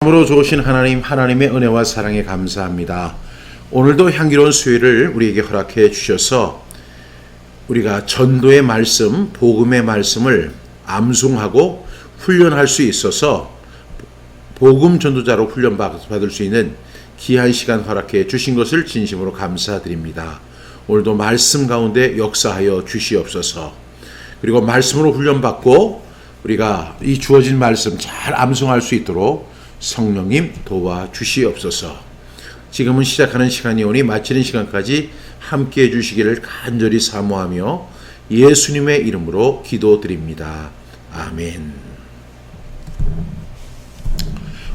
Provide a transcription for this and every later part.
참으로 좋으신 하나님, 하나님의 은혜와 사랑에 감사합니다. 오늘도 향기로운 수요일을 우리에게 허락해 주셔서 우리가 전도의 말씀, 복음의 말씀을 암송하고 훈련할 수 있어서 복음 전도자로 훈련받을 수 있는 귀한 시간 허락해 주신 것을 진심으로 감사드립니다. 오늘도 말씀 가운데 역사하여 주시옵소서. 그리고 말씀으로 훈련받고 우리가 이 주어진 말씀 잘 암송할 수 있도록 성령님 도와주시옵소서. 지금은 시작하는 시간이 오니 마치는 시간까지 함께해 주시기를 간절히 사모하며 예수님의 이름으로 기도드립니다. 아멘.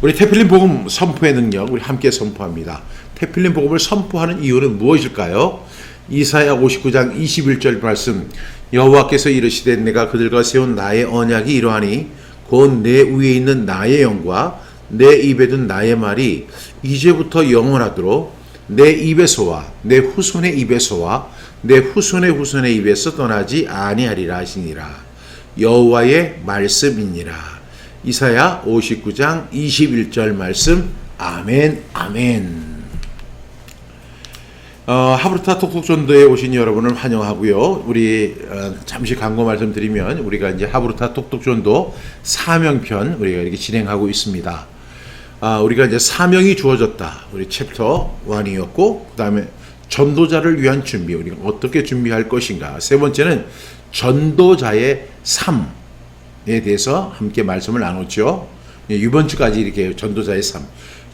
우리 태필린 복음 선포의 능력 우리 함께 선포합니다. 태필린 복음을 선포하는 이유는 무엇일까요? 이사야 59장 21절 말씀, 여호와께서 이르시되 내가 그들과 세운 나의 언약이 이러하니 곧 내 위에 있는 나의 영과 내 입에 든 나의 말이 이제부터 영원하도록 내 입에서와 내 후손의 입에서와 내 후손의 후손의 입에서 떠나지 아니하리라 하시니라. 여호와의 말씀이니라. 이사야 59장 21절 말씀. 아멘. 아멘. 하브르타 톡톡전도에 오신 여러분을 환영하고요. 우리 잠시 광고 말씀드리면 우리가 이제 하브르타 톡톡전도 사명편 우리가 이렇게 진행하고 있습니다. 우리가 이제 사명이 주어졌다. 우리 챕터 1이었고, 그 다음에 전도자를 위한 준비, 우리가 어떻게 준비할 것인가. 세 번째는 전도자의 삶에 대해서 함께 말씀을 나눴죠. 이번 주까지 이렇게 전도자의 삶.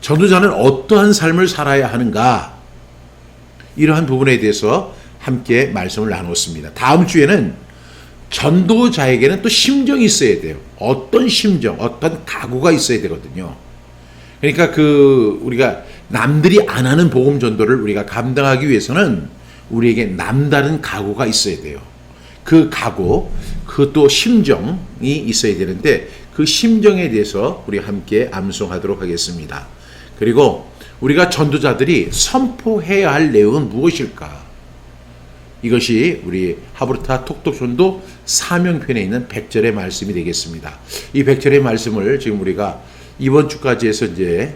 전도자는 어떠한 삶을 살아야 하는가. 이러한 부분에 대해서 함께 말씀을 나눴습니다. 다음 주에는 전도자에게는 또 심정이 있어야 돼요. 어떤 심정, 어떤 각오가 있어야 되거든요. 그러니까 우리가 남들이 안 하는 복음 전도를 우리가 감당하기 위해서는 우리에게 남다른 각오가 있어야 돼요. 그 각오, 또 심정이 있어야 되는데 그 심정에 대해서 우리 함께 암송하도록 하겠습니다. 그리고 우리가 전도자들이 선포해야 할 내용은 무엇일까? 이것이 우리 하브르타 톡톡전도 사명편에 있는 100절의 말씀이 되겠습니다. 이 100절의 말씀을 지금 우리가 이번 주까지 해서 이제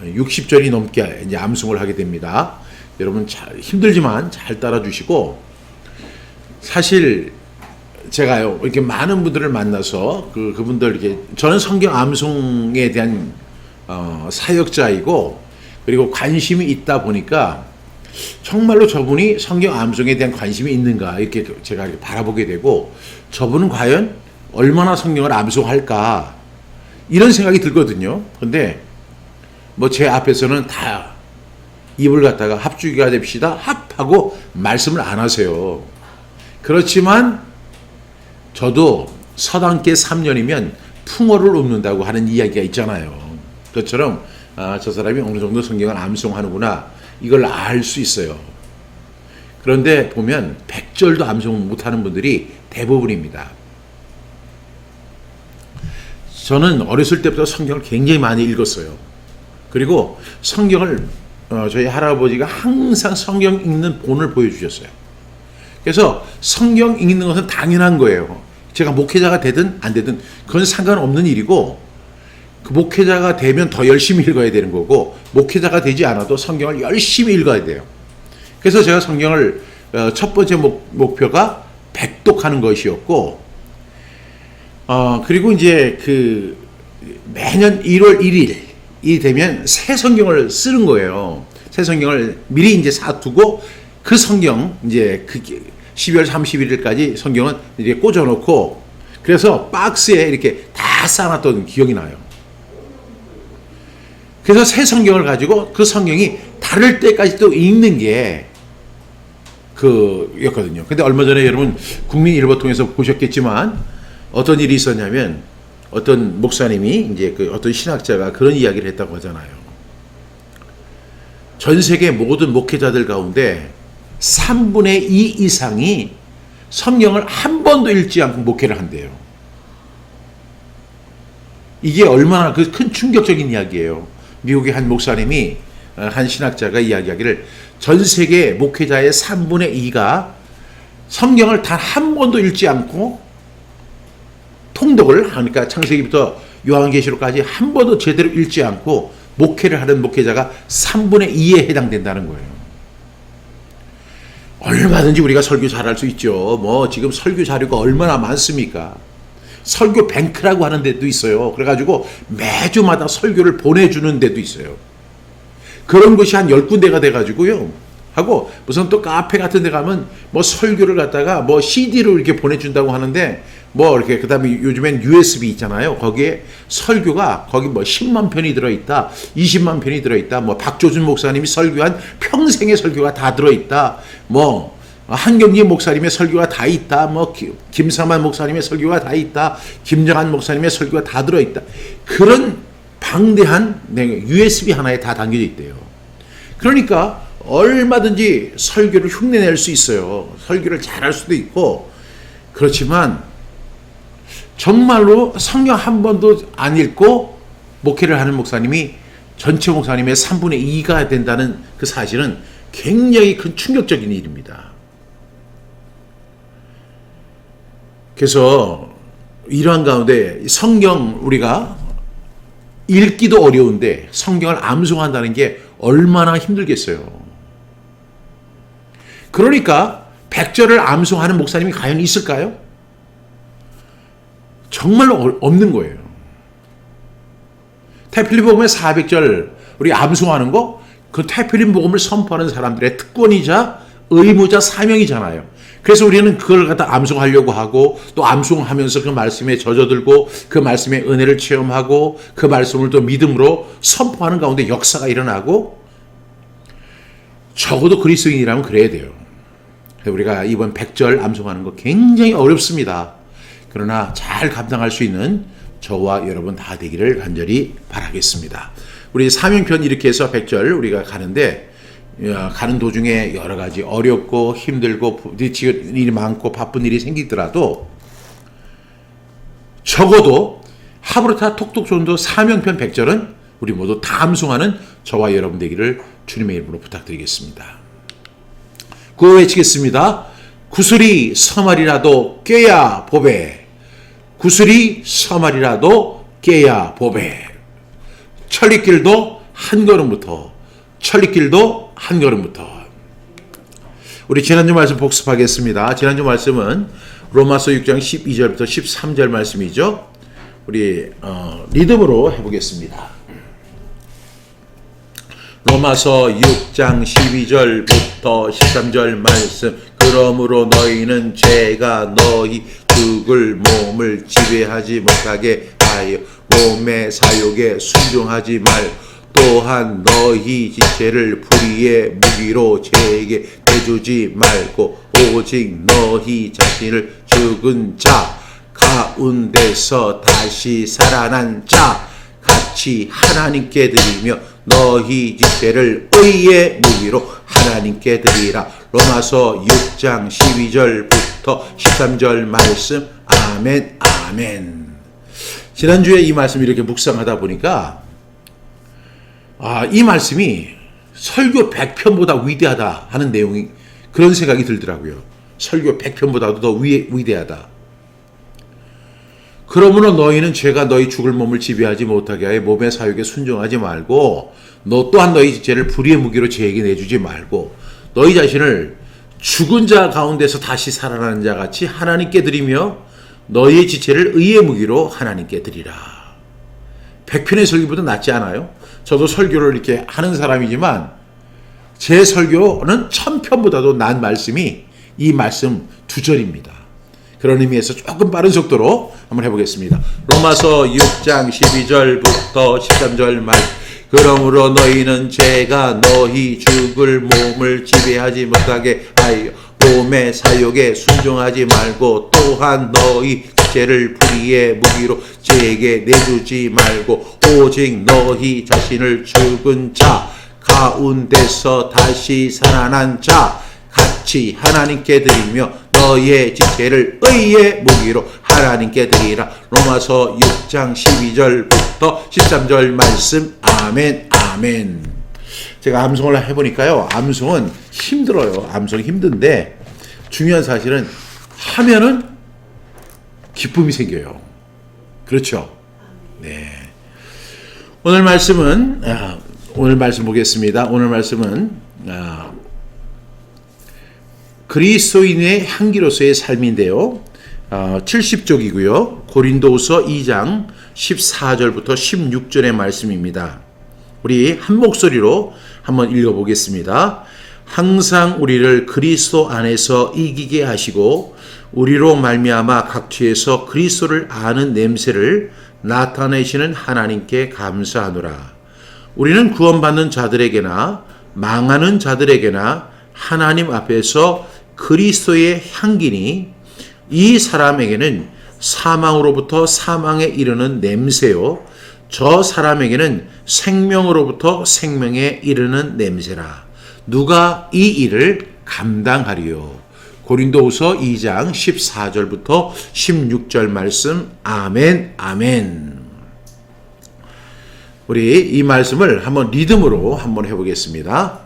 60절이 넘게 이제 암송을 하게 됩니다. 여러분 힘들지만 잘 따라주시고, 사실 제가요 이렇게 많은 분들을 만나서 그분들 이렇게, 저는 성경 암송에 대한 사역자이고, 그리고 관심이 있다 보니까 정말로 저분이 성경 암송에 대한 관심이 있는가 이렇게 제가 이렇게 바라보게 되고, 저분은 과연 얼마나 성경을 암송할까 이런 생각이 들거든요. 근데 뭐 제 앞에서는 다 입을 갖다가 합주기가 됩시다 합하고 말씀을 안 하세요. 그렇지만 저도 서당계 3년이면 풍어를 읊는다고 하는 이야기가 있잖아요. 그것처럼 저 사람이 어느 정도 성경을 암송하는구나 이걸 알 수 있어요. 그런데 보면 100절도 암송 못하는 분들이 대부분입니다. 저는 어렸을 때부터 성경을 굉장히 많이 읽었어요. 그리고 성경을 저희 할아버지가 항상 성경 읽는 본을 보여주셨어요. 그래서 성경 읽는 것은 당연한 거예요. 제가 목회자가 되든 안 되든 그건 상관없는 일이고, 그 목회자가 되면 더 열심히 읽어야 되는 거고, 목회자가 되지 않아도 성경을 열심히 읽어야 돼요. 그래서 제가 성경을 첫 번째 목표가 백독하는 것이었고, 그리고 이제 매년 1월 1일이 되면 새 성경을 쓰는 거예요. 새 성경을 미리 이제 사두고, 그 성경 이제 12월 31일까지 성경은 이렇게 꽂아놓고, 그래서 박스에 이렇게 다 쌓아놨던 기억이 나요. 그래서 새 성경을 가지고 그 성경이 다를 때까지 또 읽는 게 였거든요. 근데 얼마 전에 여러분 국민일보 통해서 보셨겠지만, 어떤 일이 있었냐면 어떤 목사님이 이제 어떤 신학자가 그런 이야기를 했다고 하잖아요. 전 세계 모든 목회자들 가운데 3분의 2 이상이 성경을 한 번도 읽지 않고 목회를 한대요. 이게 얼마나 큰 충격적인 이야기예요. 미국의 한 목사님이, 한 신학자가 이야기하기를 전 세계 목회자의 3분의 2가 성경을 단 한 번도 읽지 않고 통독을 하니까 창세기부터 요한계시록까지 한 번도 제대로 읽지 않고 목회를 하는 목회자가 3분의 2에 해당된다는 거예요. 얼마든지 우리가 설교 잘할 수 있죠. 뭐 지금 설교 자료가 얼마나 많습니까? 설교 뱅크라고 하는 데도 있어요. 그래가지고 매주마다 설교를 보내주는 데도 있어요. 그런 것이 한 10군데가 돼가지고요. 하고 무슨 또 카페 같은 데 가면 뭐 설교를 갖다가 뭐 CD로 이렇게 보내준다고 하는데 뭐 이렇게 그다음에 요즘엔 USB 있잖아요. 거기에 설교가 거기 뭐 10만 편이 들어있다, 20만 편이 들어있다. 뭐 박조준 목사님이 설교한 평생의 설교가 다 들어있다. 뭐 한경리 목사님의 설교가 다 있다. 뭐 김사만 목사님의 설교가 다 있다. 김정한 목사님의 설교가 다 들어있다. 그런 방대한 USB 하나에 다 담겨져 있대요. 그러니까 얼마든지 설교를 흉내낼 수 있어요. 설교를 잘할 수도 있고. 그렇지만 정말로 성경 한 번도 안 읽고 목회를 하는 목사님이 전체 목사님의 3분의 2가 된다는 그 사실은 굉장히 큰 충격적인 일입니다. 그래서 이러한 가운데 성경 우리가 읽기도 어려운데 성경을 암송한다는 게 얼마나 힘들겠어요. 그러니까 100절을 암송하는 목사님이 과연 있을까요? 정말로 없는 거예요. 태필린 복음의 400절 우리 암송하는 거, 그 태필린 복음을 선포하는 사람들의 특권이자 의무자 사명이잖아요. 그래서 우리는 그걸 갖다 암송하려고 하고 또 암송하면서 그 말씀에 젖어들고 그 말씀의 은혜를 체험하고 그 말씀을 또 믿음으로 선포하는 가운데 역사가 일어나고, 적어도 그리스도인이라면 그래야 돼요. 우리가 이번 100절 암송하는 거 굉장히 어렵습니다. 그러나 잘 감당할 수 있는 저와 여러분 다 되기를 간절히 바라겠습니다. 우리 사명편 이렇게 해서 100절 우리가 가는데, 가는 도중에 여러 가지 어렵고 힘들고 부딪히는 일이 많고 바쁜 일이 생기더라도 적어도 하브르타 톡톡존도 사명편 100절은 우리 모두 다 암송하는 저와 여러분 되기를 주님의 이름으로 부탁드리겠습니다. 구호 외치겠습니다. 구슬이 서말이라도 꿰야 보배, 구슬이 서말이라도 꿰야 보배. 천리길도 한 걸음부터, 천리길도 한 걸음부터. 우리 지난주 말씀 복습하겠습니다. 지난주 말씀은 로마서 6장 12절부터 13절 말씀이죠. 우리 리듬으로 해보겠습니다. 로마서 6장 12절부터 13절 말씀. 그러므로 너희는 죄가 너희 죽을 몸을 지배하지 못하게 하여 몸의 사욕에 순종하지 말. 또한 너희 지체를 불의의 무기로 죄에게 내주지 말고 오직 너희 자신을 죽은 자 가운데서 다시 살아난 자 같이 하나님께 드리며 너희 지체를 의의 무기로 하나님께 드리라. 로마서 6장 12절부터 13절 말씀. 아멘, 아멘. 지난주에 이 말씀 이렇게 묵상하다 보니까 이 말씀이 설교 100편보다 위대하다 하는 내용이, 그런 생각이 들더라고요. 설교 100편보다도 더 위대하다. 그러므로 너희는 죄가 너희 죽을 몸을 지배하지 못하게 하여 몸의 사욕에 순종하지 말고 너 또한 너희 지체를 불의의 무기로 죄에게 내주지 말고 너희 자신을 죽은 자 가운데서 다시 살아나는 자 같이 하나님께 드리며 너희의 지체를 의의 무기로 하나님께 드리라. 100편의 설교보다 낫지 않아요? 저도 설교를 이렇게 하는 사람이지만 제 설교는 1000편보다도 난 말씀이 이 말씀 2절입니다. 그런 의미에서 조금 빠른 속도로 한번 해보겠습니다. 로마서 6장 12절부터 13절 말. 그러므로 너희는 죄가 너희 죽을 몸을 지배하지 못하게 하여 몸의 사욕에 순종하지 말고 또한 너희 죄를 불의의 무기로 죄에게 내주지 말고 오직 너희 자신을 죽은 자 가운데서 다시 살아난 자 같이 하나님께 드리며 너의 지체를 의의 무기로 하나님께 드리라. 로마서 6장 12절부터 13절 말씀. 아멘, 아멘. 제가 암송을 해보니까요, 암송은 힘들어요. 암송이 힘든데 중요한 사실은 하면은 기쁨이 생겨요. 그렇죠? 네. 오늘 말씀 보겠습니다. 오늘 말씀은 그리스도인의 향기로서의 삶인데요. 70쪽이고요. 고린도후서 2장 14절부터 16절의 말씀입니다. 우리 한 목소리로 한번 읽어보겠습니다. 항상 우리를 그리스도 안에서 이기게 하시고 우리로 말미암아 각처에서 그리스도를 아는 냄새를 나타내시는 하나님께 감사하노라. 우리는 구원받는 자들에게나 망하는 자들에게나 하나님 앞에서 그리스도의 향기니 이 사람에게는 사망으로부터 사망에 이르는 냄새요 저 사람에게는 생명으로부터 생명에 이르는 냄새라. 누가 이 일을 감당하리요? 고린도후서 2장 14절부터 16절 말씀. 아멘, 아멘. 우리 이 말씀을 한번 리듬으로 한번 해보겠습니다.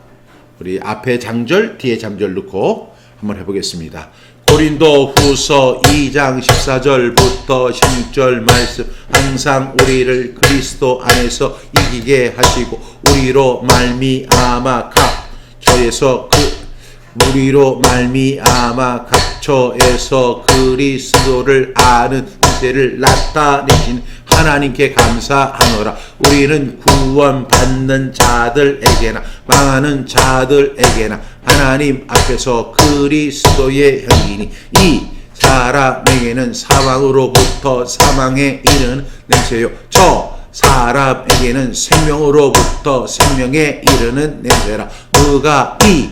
우리 앞에 장절, 뒤에 장절 넣고 한번 해보겠습니다. 고린도후서 2장 14절부터 16절 말씀. 항상 우리를 그리스도 안에서 이기게 하시고 우리로 말미암아 각처에서 그리스도를 아는 은혜를 나타내신 하나님께 감사하노라. 우리는 구원받는 자들에게나 망하는 자들에게나 하나님 앞에서 그리스도의 향기니 이 사람에게는 사망으로부터 사망에 이르는 냄새요 저 사람에게는 생명으로부터 생명에 이르는 냄새라. 누가 이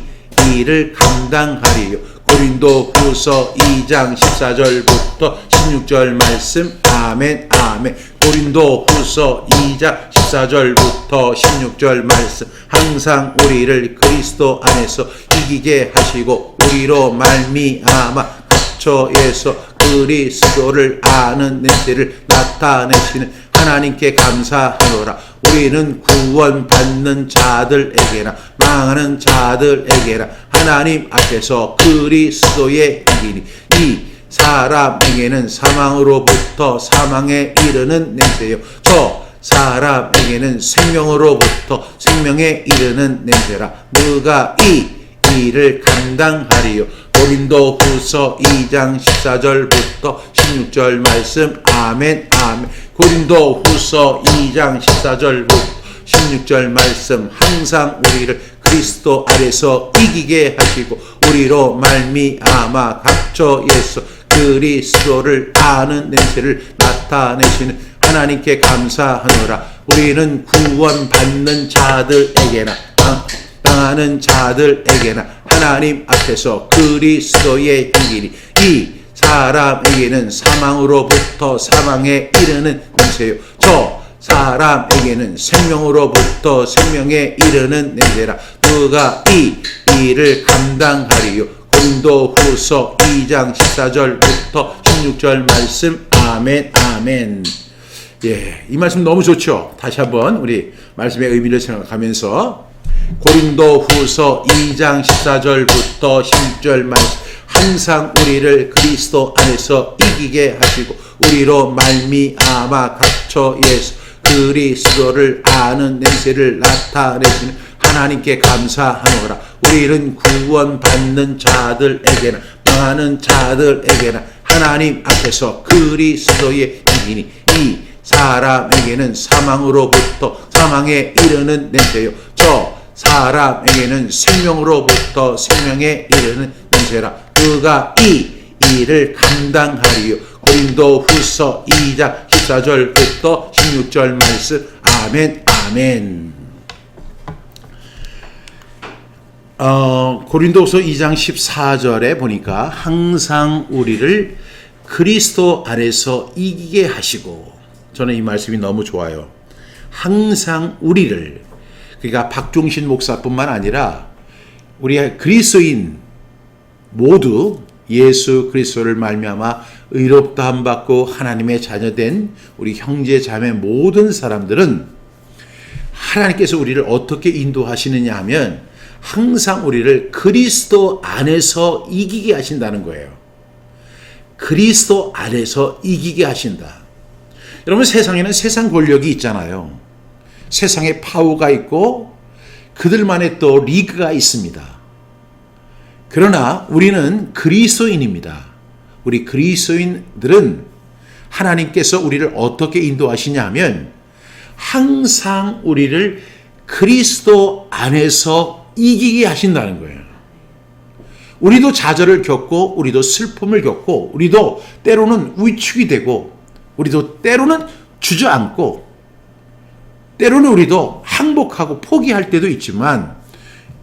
일을 감당하리요? 고린도후서 2장 14절부터 16절 말씀. 아멘, 아멘. 고린도후서 2장 14절부터 16절 말씀. 항상 우리를 그리스도 안에서 이기게 하시고 우리로 말미암아 각처에서 그리스도를 아는 냄새를 나타내시는 하나님께 감사하노라. 우리는 구원받는 자들에게나 망하는 자들에게나 하나님 앞에서 그리스도의 향기니 이 사람에게는 사망으로부터 사망에 이르는 냄새요 저 사람에게는 생명으로부터 생명에 이르는 냄새라. 누가 이 일을 감당하리요? 고린도후서 2장 14절부터 16절 말씀. 아멘, 아멘. 고린도후서 2장 14절부터 16절 말씀. 항상 우리를 그리스도 안에서 이기게 하시고 우리로 말미암아 각처에서 그리스도를 아는 냄새를 나타내시는 하나님께 감사하노라. 우리는 구원받는 자들에게나 당하는 자들에게나 하나님 앞에서 그리스도의 향기니 이 사람에게는 사망으로부터 사망에 이르는 냄새요 저 사람에게는 생명으로부터 생명에 이르는 냄새라. 누가 이 일을 감당하리요? 고린도후서 2장 14절부터 16절 말씀. 아멘, 아멘. 예, 이 말씀 너무 좋죠. 다시 한번 우리 말씀의 의미를 생각하면서 고린도후서 2장 14절부터 16절 말씀. 항상 우리를 그리스도 안에서 이기게 하시고 우리로 말미암아 각처에서 그리스도를 아는 냄새를 나타내시는 하나님께 감사하노라. 우리는 구원받는 자들에게나 망하는 자들에게나 하나님 앞에서 그리스도의 이기니 이 사람에게는 사망으로부터 사망에 이르는 냄새요 저 사람에게는 생명으로부터 생명에 이르는 냄새라. 그가 이 일을 감당하리요? 고린도후서 2장 14절부터 16절 말씀. 아멘, 아멘. 고린도후서 2장 14절에 보니까 항상 우리를 그리스도 안에서 이기게 하시고, 저는 이 말씀이 너무 좋아요. 항상 우리를, 그러니까 박종신 목사뿐만 아니라 우리 그리스도인 모두 예수 그리스도를 말미암아 의롭다함 받고 하나님의 자녀된 우리 형제 자매 모든 사람들은 하나님께서 우리를 어떻게 인도하시느냐 하면 항상 우리를 그리스도 안에서 이기게 하신다는 거예요. 그리스도 안에서 이기게 하신다. 여러분, 세상에는 세상 권력이 있잖아요. 세상에 파워가 있고 그들만의 또 리그가 있습니다. 그러나 우리는 그리스도인입니다. 우리 그리스도인들은 하나님께서 우리를 어떻게 인도하시냐 하면 항상 우리를 그리스도 안에서 이기게 하신다는 거예요. 우리도 좌절을 겪고 우리도 슬픔을 겪고 우리도 때로는 위축이 되고 우리도 때로는 주저앉고 때로는 우리도 항복하고 포기할 때도 있지만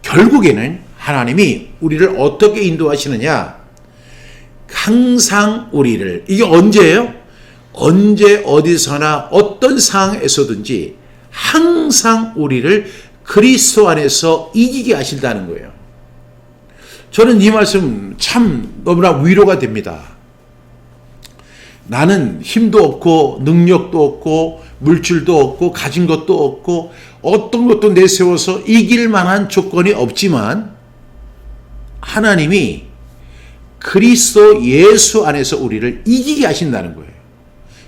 결국에는 하나님이 우리를 어떻게 인도하시느냐, 항상 우리를, 이게 언제예요? 언제 어디서나 어떤 상황에서든지 항상 우리를 그리스도 안에서 이기게 하신다는 거예요. 저는 이 말씀 참 너무나 위로가 됩니다. 나는 힘도 없고 능력도 없고 물질도 없고 가진 것도 없고 어떤 것도 내세워서 이길 만한 조건이 없지만 하나님이 그리스도 예수 안에서 우리를 이기게 하신다는 거예요.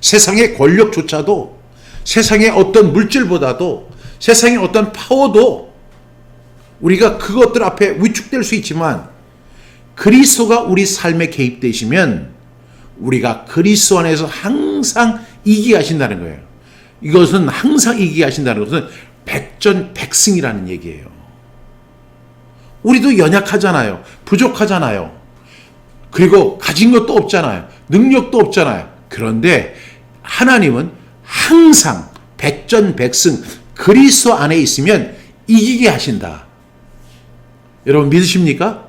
세상의 권력조차도, 세상의 어떤 물질보다도, 세상의 어떤 파워도 우리가 그것들 앞에 위축될 수 있지만 그리스도가 우리 삶에 개입되시면 우리가 그리스도 안에서 항상 이기게 하신다는 거예요. 이것은 항상 이기게 하신다는 것은 백전백승이라는 얘기예요. 우리도 연약하잖아요. 부족하잖아요. 그리고 가진 것도 없잖아요. 능력도 없잖아요. 그런데 하나님은 항상 백전백승 그리스도 안에 있으면 이기게 하신다. 여러분 믿으십니까?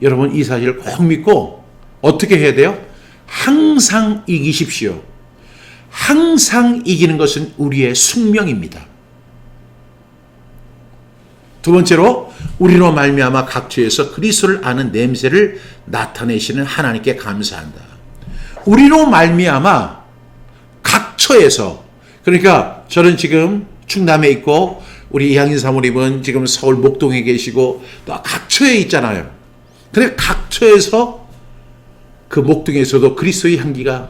여러분 이 사실을 꼭 믿고 어떻게 해야 돼요? 항상 이기십시오. 항상 이기는 것은 우리의 숙명입니다. 두 번째로 우리로 말미암아 각처에서 그리스도를 아는 냄새를 나타내시는 하나님께 감사한다. 우리로 말미암아 각처에서, 그러니까 저는 지금 충남에 있고 우리 이항진 사모님은 지금 서울 목동에 계시고 또 각처에 있잖아요. 근데 각처에서 그 목동에서도 그리스도의 향기가,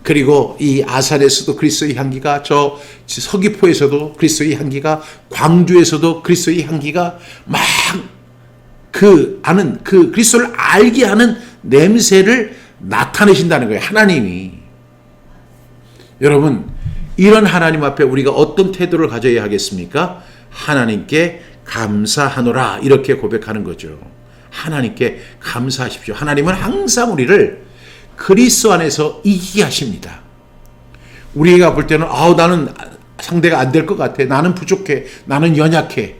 그리고 이 아산에서도 그리스도의 향기가, 저 서귀포에서도 그리스도의 향기가, 광주에서도 그리스도의 향기가 막 그 아는, 그 그리스도를 알게 하는 냄새를 나타내신다는 거예요. 하나님이. 여러분, 이런 하나님 앞에 우리가 어떤 태도를 가져야 하겠습니까? 하나님께 감사하노라, 이렇게 고백하는 거죠. 하나님께 감사하십시오. 하나님은 항상 우리를 그리스도 안에서 이기게 하십니다. 우리가 볼 때는 나는 상대가 안 될 것 같아. 나는 부족해. 나는 연약해.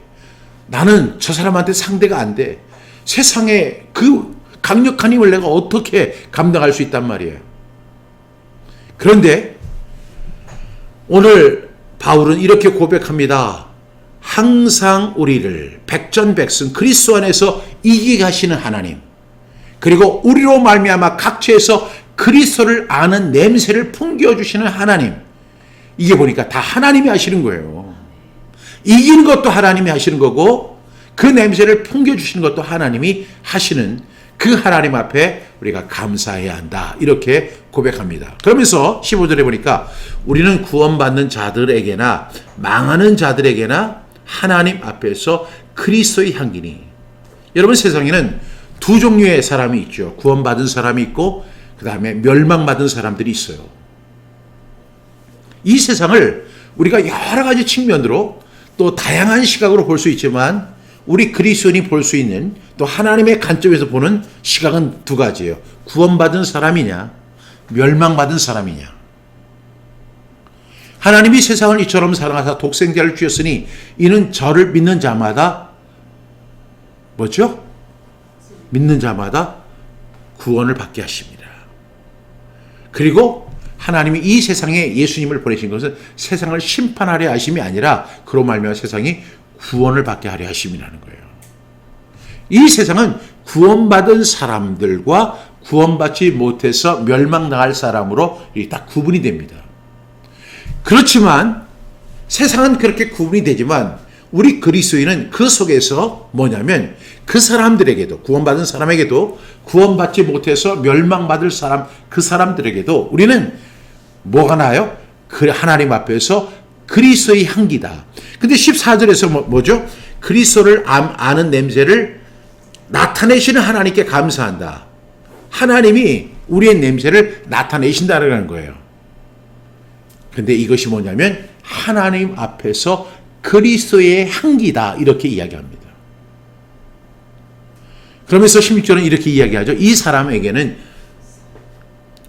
나는 저 사람한테 상대가 안 돼. 세상에 그 강력한 힘을 내가 어떻게 감당할 수 있단 말이에요. 그런데 오늘 바울은 이렇게 고백합니다. 항상 우리를 백전백승 그리스도 안에서 이기게 하시는 하나님, 그리고 우리로 말미암아 각처에서 그리스도를 아는 냄새를 풍겨주시는 하나님, 이게 보니까 다 하나님이 하시는 거예요. 이기는 것도 하나님이 하시는 거고 그 냄새를 풍겨주시는 것도 하나님이 하시는 그 하나님 앞에 우리가 감사해야 한다, 이렇게 고백합니다. 그러면서 15절에 보니까 우리는 구원받는 자들에게나 망하는 자들에게나 하나님 앞에서 그리스도의 향기니. 여러분, 세상에는 두 종류의 사람이 있죠. 구원받은 사람이 있고 그 다음에 멸망받은 사람들이 있어요. 이 세상을 우리가 여러 가지 측면으로 또 다양한 시각으로 볼 수 있지만 우리 그리스도인이 볼 수 있는 또 하나님의 관점에서 보는 시각은 두 가지예요. 구원받은 사람이냐, 멸망받은 사람이냐. 하나님이 세상을 이처럼 사랑하사 독생자를 주셨으니 이는 저를 믿는 자마다 뭐죠? 믿는 자마다 구원을 받게 하십니다. 그리고 하나님이 이 세상에 예수님을 보내신 것은 세상을 심판하려 하심이 아니라 그로 말미암아 세상이 구원을 받게 하려 하심이라는 거예요. 이 세상은 구원받은 사람들과 구원받지 못해서 멸망당할 사람으로 딱 구분이 됩니다. 그렇지만 세상은 그렇게 구분이 되지만 우리 그리스도인은 그 속에서 뭐냐면 그 사람들에게도, 구원받은 사람에게도, 구원받지 못해서 멸망받을 사람, 그 사람들에게도 우리는 뭐가 나요? 하나님 앞에서 그리스도의 향기다. 근데 14절에서 뭐죠? 그리스도를 아는 냄새를 나타내시는 하나님께 감사한다. 하나님이 우리의 냄새를 나타내신다는 거예요. 근데 이것이 뭐냐면 하나님 앞에서 그리스도의 향기다. 이렇게 이야기합니다. 그러면서 16절은 이렇게 이야기하죠. 이 사람에게는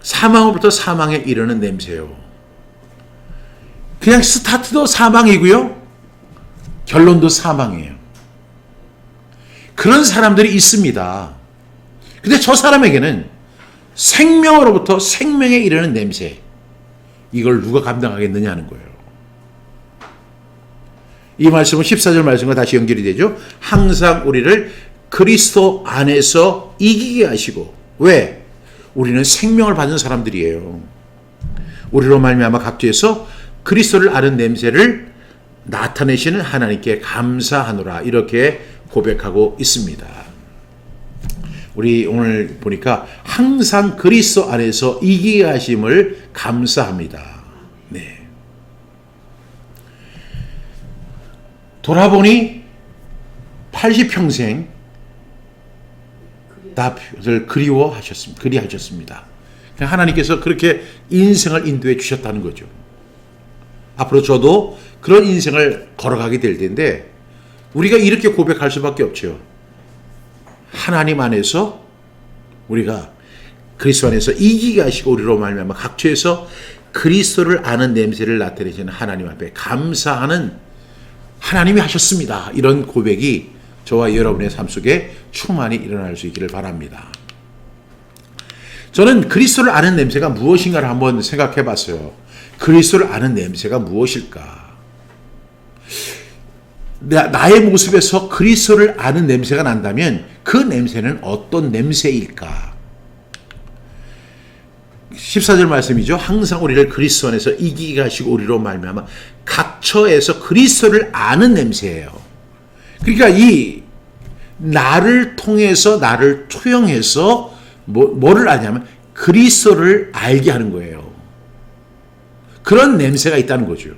사망으로부터 사망에 이르는 냄새요. 그냥 스타트도 사망이고요. 결론도 사망이에요. 그런 사람들이 있습니다. 근데 저 사람에게는 생명으로부터 생명에 이르는 냄새. 이걸 누가 감당하겠느냐는 거예요. 이 말씀은 14절 말씀과 다시 연결이 되죠. 항상 우리를 그리스도 안에서 이기게 하시고. 왜? 우리는 생명을 받는 사람들이에요. 우리로 말미암아 각지에서 그리스도를 아는 냄새를 나타내시는 하나님께 감사하노라. 이렇게 고백하고 있습니다. 우리 오늘 보니까 항상 그리스도 안에서 이기게 하심을 감사합니다. 네. 돌아보니 80평생 다들 그리하셨습니다. 하나님께서 그렇게 인생을 인도해 주셨다는 거죠. 앞으로 저도 그런 인생을 걸어가게 될 텐데 우리가 이렇게 고백할 수밖에 없죠. 하나님 안에서 우리가 그리스도 안에서 이기게 하시고 우리로 말미암아 각처에서 그리스도를 아는 냄새를 나타내시는 하나님 앞에 감사하는 하나님이 하셨습니다. 이런 고백이 저와 여러분의 삶 속에 충만히 일어날 수 있기를 바랍니다. 저는 그리스도를 아는 냄새가 무엇인가를 한번 생각해 봤어요. 그리스도를 아는 냄새가 무엇일까? 나의 모습에서 그리스도를 아는 냄새가 난다면 그 냄새는 어떤 냄새일까? 14절 말씀이죠. 항상 우리를 그리스도 안에서 이기게 하시고 우리로 말미암아 각처에서 그리스도를 아는 냄새예요. 그러니까 이 나를 통해서 나를 초용해서 뭐를 아냐면 그리스도를 알게 하는 거예요. 그런 냄새가 있다는 거죠.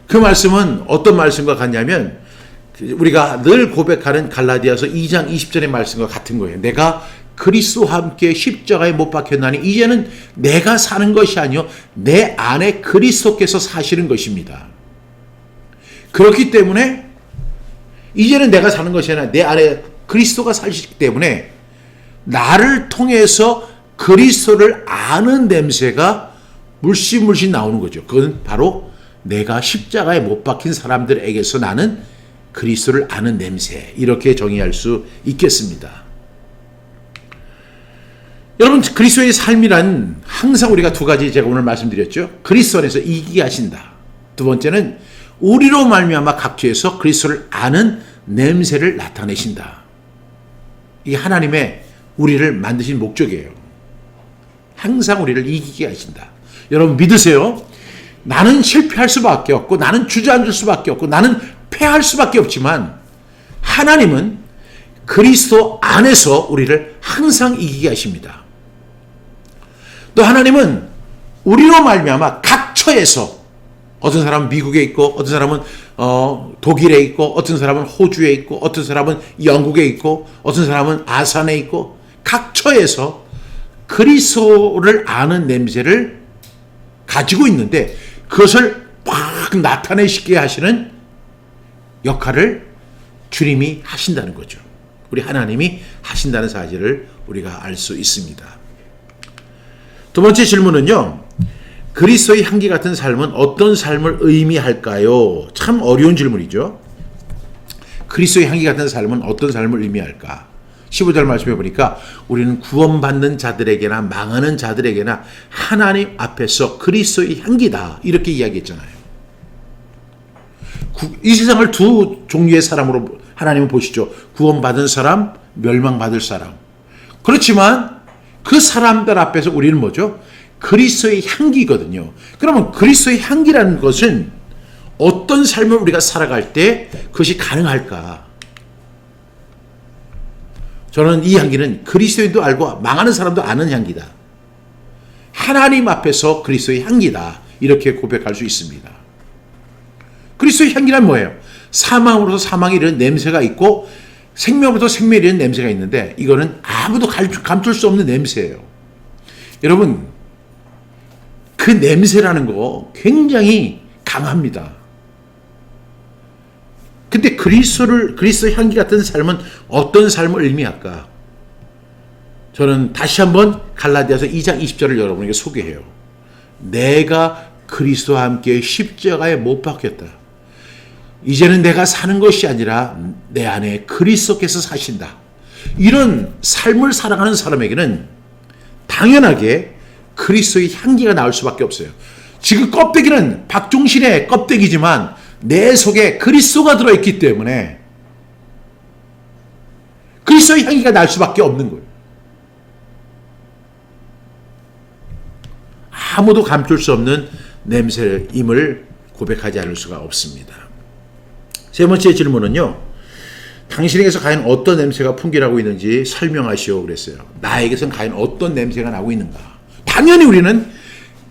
그 말씀은 어떤 말씀과 같냐면 우리가 늘 고백하는 갈라디아서 2장 20절의 말씀과 같은 거예요. 내가 그리스도와 함께 십자가에 못 박혔나니 이제는 내가 사는 것이 아니요 내 안에 그리스도께서 사시는 것입니다. 그렇기 때문에 이제는 내가 사는 것이 아니라 내 안에 그리스도가 사시기 때문에 나를 통해서 그리스도를 아는 냄새가 물씬 나오는 거죠. 그건 바로 내가 십자가에 못 박힌 사람들에게서 나는 그리스도를 아는 냄새, 이렇게 정의할 수 있겠습니다. 여러분, 그리스도의 삶이란 항상 우리가 두 가지 제가 오늘 말씀드렸죠. 그리스도 안에서 이기게 하신다. 두 번째는 우리로 말미암아 각지에서 그리스도를 아는 냄새를 나타내신다. 이게 하나님의 우리를 만드신 목적이에요. 항상 우리를 이기게 하신다. 여러분 믿으세요. 나는 실패할 수밖에 없고 나는 주저앉을 수밖에 없고 나는 패할 수밖에 없지만 하나님은 그리스도 안에서 우리를 항상 이기게 하십니다. 또 하나님은 우리로 말미암아 각처에서 어떤 사람은 미국에 있고 어떤 사람은 독일에 있고 어떤 사람은 호주에 있고 어떤 사람은 영국에 있고 어떤 사람은 아산에 있고 각처에서 그리스도를 아는 냄새를 가지고 있는데 그것을 막 나타내시게 하시는 역할을 주님이 하신다는 거죠. 우리 하나님이 하신다는 사실을 우리가 알 수 있습니다. 두 번째 질문은요. 그리스도의 향기 같은 삶은 어떤 삶을 의미할까요? 참 어려운 질문이죠. 그리스도의 향기 같은 삶은 어떤 삶을 의미할까? 15절 말씀해 보니까 우리는 구원받는 자들에게나 망하는 자들에게나 하나님 앞에서 그리스도의 향기다. 이렇게 이야기했잖아요. 이 세상을 두 종류의 사람으로 하나님은 보시죠. 구원받은 사람, 멸망받을 사람. 그렇지만 그 사람들 앞에서 우리는 뭐죠? 그리스도의 향기거든요. 그러면 그리스도의 향기라는 것은 어떤 삶을 우리가 살아갈 때 그것이 가능할까? 저는 이 향기는 그리스도인도 알고 망하는 사람도 아는 향기다. 하나님 앞에서 그리스도의 향기다. 이렇게 고백할 수 있습니다. 그리스도의 향기란 뭐예요? 사망으로서 사망에 이르는 냄새가 있고 생명으로부터 생명에 이르는 냄새가 있는데 이거는 아무도 감출 수 없는 냄새예요. 여러분, 그 냄새라는 거 굉장히 강합니다. 근데 그리스도 향기 같은 삶은 어떤 삶을 의미할까? 저는 다시 한번 갈라디아서 2장 20절을 여러분에게 소개해요. 내가 그리스도와 함께 십자가에 못 박혔다. 이제는 내가 사는 것이 아니라 내 안에 그리스도께서 사신다. 이런 삶을 살아가는 사람에게는 당연하게 그리스도의 향기가 나올 수밖에 없어요. 지금 껍데기는 박종신의 껍데기지만 내 속에 그리스도가 들어있기 때문에 그리스도의 향기가 날 수밖에 없는 거예요. 아무도 감출 수 없는 냄새임을 고백하지 않을 수가 없습니다. 세 번째 질문은요. 당신에게서 과연 어떤 냄새가 풍기라고 있는지 설명하시오 그랬어요. 나에게선 과연 어떤 냄새가 나고 있는가? 당연히 우리는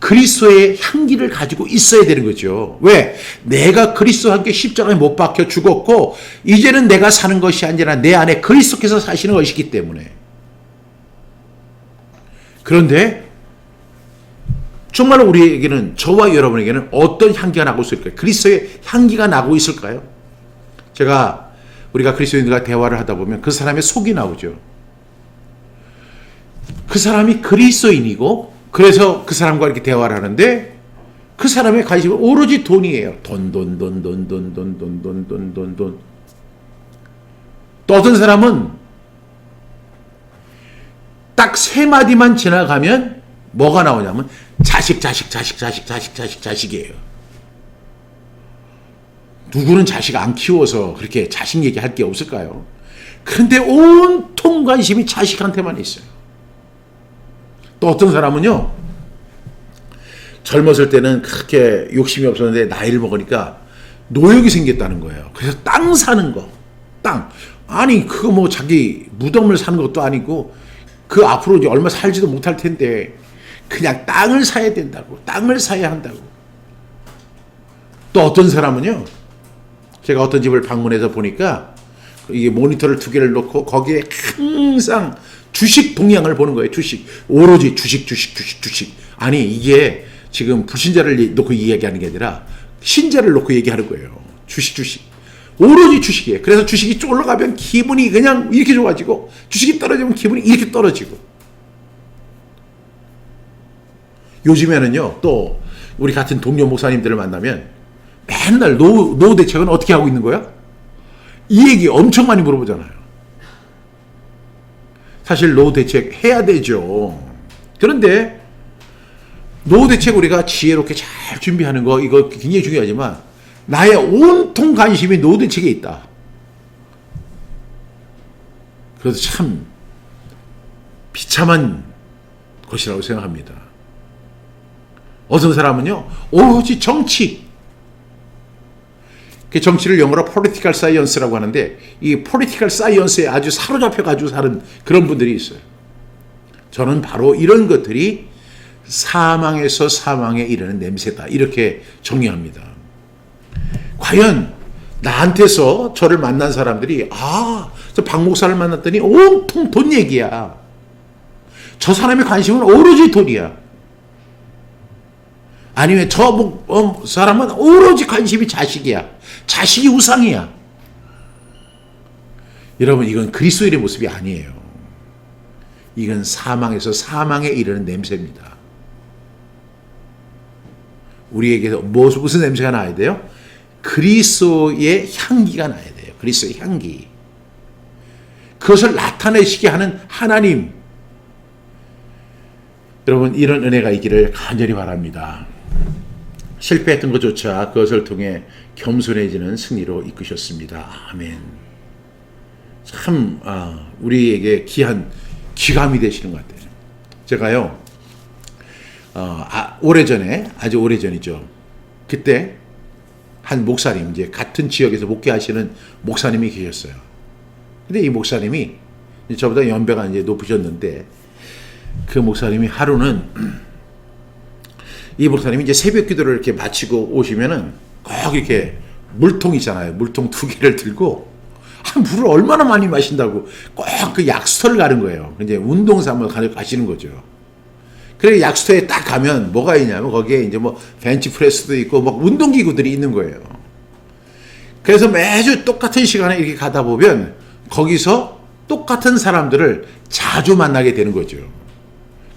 그리스도의 향기를 가지고 있어야 되는 거죠. 왜? 내가 그리스도와 함께 십자가에 못 박혀 죽었고 이제는 내가 사는 것이 아니라 내 안에 그리스도께서 사시는 것이기 때문에. 그런데 정말 우리에게는, 저와 여러분에게는 어떤 향기가 나고 있을까요? 그리스도의 향기가 나고 있을까요? 우리가 그리스도인들과 대화를 하다 보면 그 사람의 속이 나오죠. 그 사람이 그리스도인이고 그래서 그 사람과 이렇게 대화를 하는데 그 사람의 관심은 오로지 돈이에요. 돈. 또 어떤 사람은 딱 세 마디만 지나가면 뭐가 나오냐면 자식이에요. 누구는 자식 안 키워서 그렇게 자식 얘기할 게 없을까요? 그런데 온통 관심이 자식한테만 있어요. 또 어떤 사람은요, 젊었을 때는 그렇게 욕심이 없었는데 나이를 먹으니까 노역이 생겼다는 거예요. 그래서 땅 사는 거, 땅. 아니, 그거 뭐 자기 무덤을 사는 것도 아니고 그 앞으로 이제 얼마 살지도 못할 텐데 그냥 땅을 사야 된다고, 땅을 사야 한다고. 또 어떤 사람은요, 제가 어떤 집을 방문해서 보니까 이게 모니터를 2개를 놓고 거기에 항상 주식 동향을 보는 거예요. 주식. 오로지 주식. 아니, 이게 지금 불신자를 놓고 이야기하는 게 아니라 신자를 놓고 얘기하는 거예요. 주식. 오로지 주식이에요. 그래서 주식이 올라가면 기분이 그냥 이렇게 좋아지고 주식이 떨어지면 기분이 이렇게 떨어지고. 요즘에는요, 또 우리 같은 동료 목사님들을 만나면 맨날 노후 대책은 어떻게 하고 있는 거야? 이 얘기 엄청 많이 물어보잖아요. 사실 노후 대책 해야 되죠. 그런데 노후 대책 우리가 지혜롭게 잘 준비하는 거 이거 굉장히 중요하지만 나의 온통 관심이 노후 대책에 있다. 그래서 참 비참한 것이라고 생각합니다. 어떤 사람은요, 오로지 정치. 그 정치를 영어로 political science라고 하는데 이 political science에 아주 사로잡혀가지고 사는 그런 분들이 있어요. 저는 바로 이런 것들이 사망에서 사망에 이르는 냄새다. 이렇게 정의합니다. 과연 나한테서 저를 만난 사람들이 저 박 목사를 만났더니 온통 돈 얘기야. 저 사람의 관심은 오로지 돈이야. 아니면 저 사람은 오로지 관심이 자식이야. 자식이 우상이야. 여러분, 이건 그리스도인의 모습이 아니에요. 이건 사망에서 사망에 이르는 냄새입니다. 우리에게서 무슨 냄새가 나야 돼요? 그리스도의 향기가 나야 돼요. 그리스도의 향기. 그것을 나타내시게 하는 하나님. 여러분, 이런 은혜가 있기를 간절히 바랍니다. 실패했던 것조차 그것을 통해 겸손해지는 승리로 이끄셨습니다. 아멘. 참 우리에게 귀한 귀감이 되시는 것 같아요. 제가요, 오래전에, 아주 오래전이죠. 그때 한 목사님, 이제 같은 지역에서 목회하시는 목사님이 계셨어요. 근데 이 목사님이 저보다 연배가 이제 높으셨는데 그 목사님이 하루는 이 목사님이 이제 새벽 기도를 이렇게 마치고 오시면은 꼭 이렇게 물통 있잖아요. 물통 2개를 들고 물을 얼마나 많이 마신다고 꼭 그 약수터를 가는 거예요. 이제 운동 삼아 가시는 거죠. 그래 약수터에 딱 가면 뭐가 있냐면 거기에 이제 뭐 벤치프레스도 있고 막 운동기구들이 있는 거예요. 그래서 매주 똑같은 시간에 이렇게 가다 보면 거기서 똑같은 사람들을 자주 만나게 되는 거죠.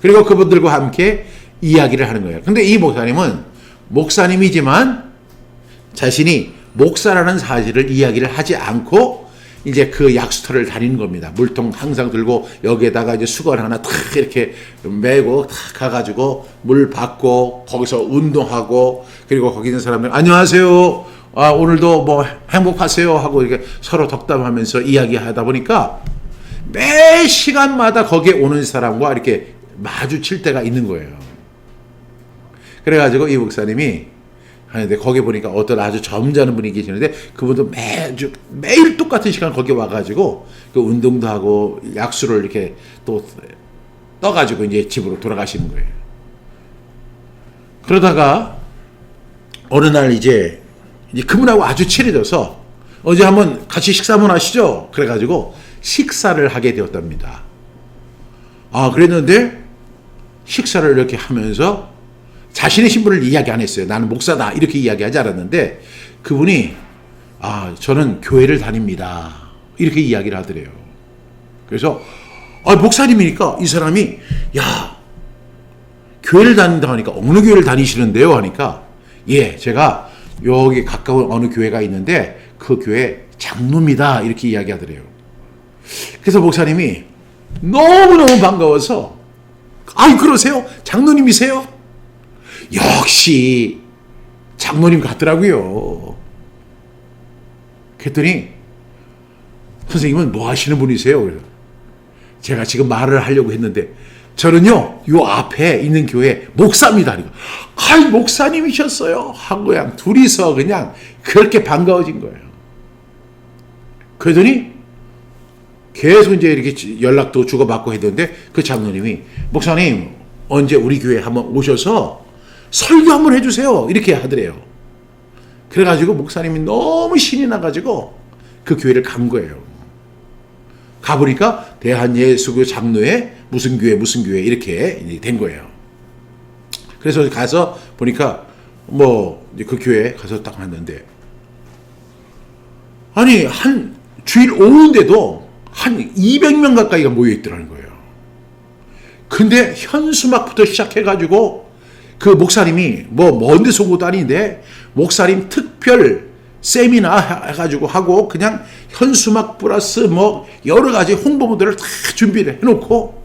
그리고 그분들과 함께 이야기를 하는 거예요. 근데 이 목사님은 목사님이지만 자신이 목사라는 사실을 이야기를 하지 않고 이제 그 약수터를 다니는 겁니다. 물통 항상 들고 여기에다가 이제 수건 하나 탁 이렇게 메고 탁 가가지고 물 받고 거기서 운동하고 그리고 거기 있는 사람들 안녕하세요. 오늘도 뭐 행복하세요 하고 이렇게 서로 덕담하면서 이야기하다 보니까 매 시간마다 거기에 오는 사람과 이렇게 마주칠 때가 있는 거예요. 그래가지고 이 목사님이 하는데 거기 보니까 어떤 아주 점잖은 분이 계시는데 그분도 매일 똑같은 시간 거기 와가지고 그 운동도 하고 약수를 이렇게 또 떠가지고 이제 집으로 돌아가시는 거예요. 그러다가 어느 날 이제 그분하고 아주 친해져서 어제 한번 같이 식사 한번 하시죠. 그래가지고 식사를 하게 되었답니다. 그랬는데 식사를 이렇게 하면서 자신의 신분을 이야기 안 했어요. 나는 목사다 이렇게 이야기하지 않았는데 그분이 저는 교회를 다닙니다 이렇게 이야기를 하더래요. 그래서 목사님이니까 이 사람이 야 교회를 다닌다 하니까 어느 교회를 다니시는데요 하니까 예 제가 여기 가까운 어느 교회가 있는데 그 교회 장로입니다 이렇게 이야기하더래요. 그래서 목사님이 너무너무 반가워서 그러세요? 장로님이세요? 역시 장로님 같더라고요. 그랬더니 선생님은 뭐 하시는 분이세요? 그래서 제가 지금 말을 하려고 했는데 저는요 요 앞에 있는 교회 목사입니다. 목사님이셨어요 하고 그냥 둘이서 그냥 그렇게 반가워진 거예요. 그러더니 계속 이제 이렇게 연락도 주고받고 했는데 그 장로님이 목사님 언제 우리 교회 한번 오셔서 설교 한번 해주세요 이렇게 하더래요. 그래가지고 목사님이 너무 신이 나가지고 그 교회를 간 거예요. 가보니까 대한예수교 장로회 무슨 교회 이렇게 된 거예요. 그래서 가서 보니까 뭐 그 교회 가서 딱 왔는데 한 주일 오후인데도 한 200명 가까이가 모여 있더라는 거예요. 근데 현수막부터 시작해가지고 그 목사님이 먼 데서 온 것도 아닌데 목사님 특별 세미나 해가지고 하고 그냥 현수막 플러스 뭐 여러 가지 홍보물들을 다 준비를 해놓고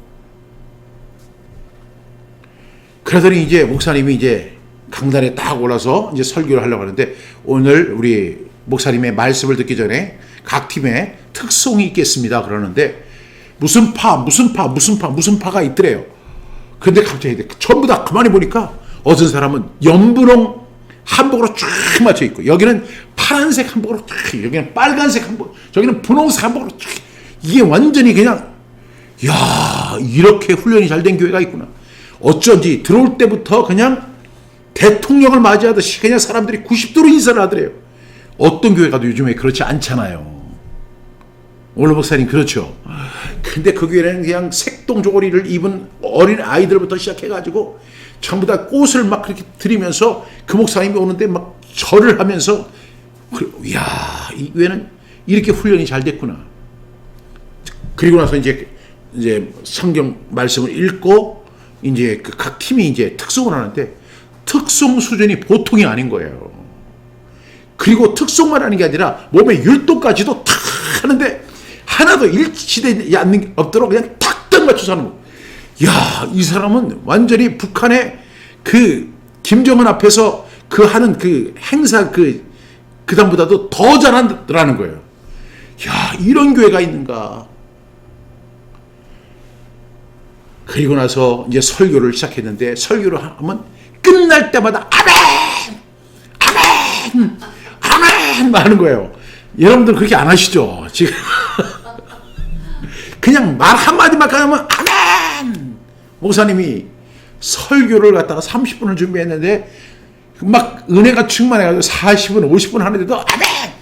그러더니 이제 목사님이 이제 강단에 딱 올라서 이제 설교를 하려고 하는데 오늘 우리 목사님의 말씀을 듣기 전에 각 팀에 특송이 있겠습니다 그러는데 무슨 파가 있더래요. 근데 갑자기 전부 다 가만히 보니까 어떤 사람은 연분홍 한복으로 쫙 맞춰 있고 여기는 파란색 한복으로 쫙 여기는 빨간색 한복 저기는 분홍색 한복으로 쫙 이게 완전히 그냥 이렇게 훈련이 잘 된 교회가 있구나. 어쩐지 들어올 때부터 그냥 대통령을 맞이하듯이 그냥 사람들이 90도로 인사를 하더래요. 어떤 교회 가도 요즘에 그렇지 않잖아요. 오늘 목사님 그렇죠. 근데 그 교회는 그냥 색동저고리를 입은 어린 아이들부터 시작해가지고 전부 다 꽃을 막 그렇게 드리면서 그 목사님이 오는데 막 절을 하면서 이 교회는 이렇게 훈련이 잘 됐구나. 그리고 나서 이제 성경 말씀을 읽고 이제 그 각 팀이 이제 특송을 하는데 특송 수준이 보통이 아닌 거예요. 그리고 특송만 하는 게 아니라 몸의 율동까지도 탁 하는데 하나도 일치되지 않는 게 없도록 그냥 탁탁 맞춰서 하는 거. 이 사람은 완전히 북한의 그 김정은 앞에서 그 하는 그 행사 그 다음보다도 더 잘한다는 거예요. 이런 교회가 있는가. 그리고 나서 이제 설교를 시작했는데 설교를 하면 끝날 때마다 아멘 하는 거예요. 여러분들 그렇게 안 하시죠? 지금 그냥 말 한마디만 하면 아멘. 목사님이 설교를 갖다가 30분을 준비했는데 막 은혜가 충만해가지고 40분, 50분 하는데도 아멘!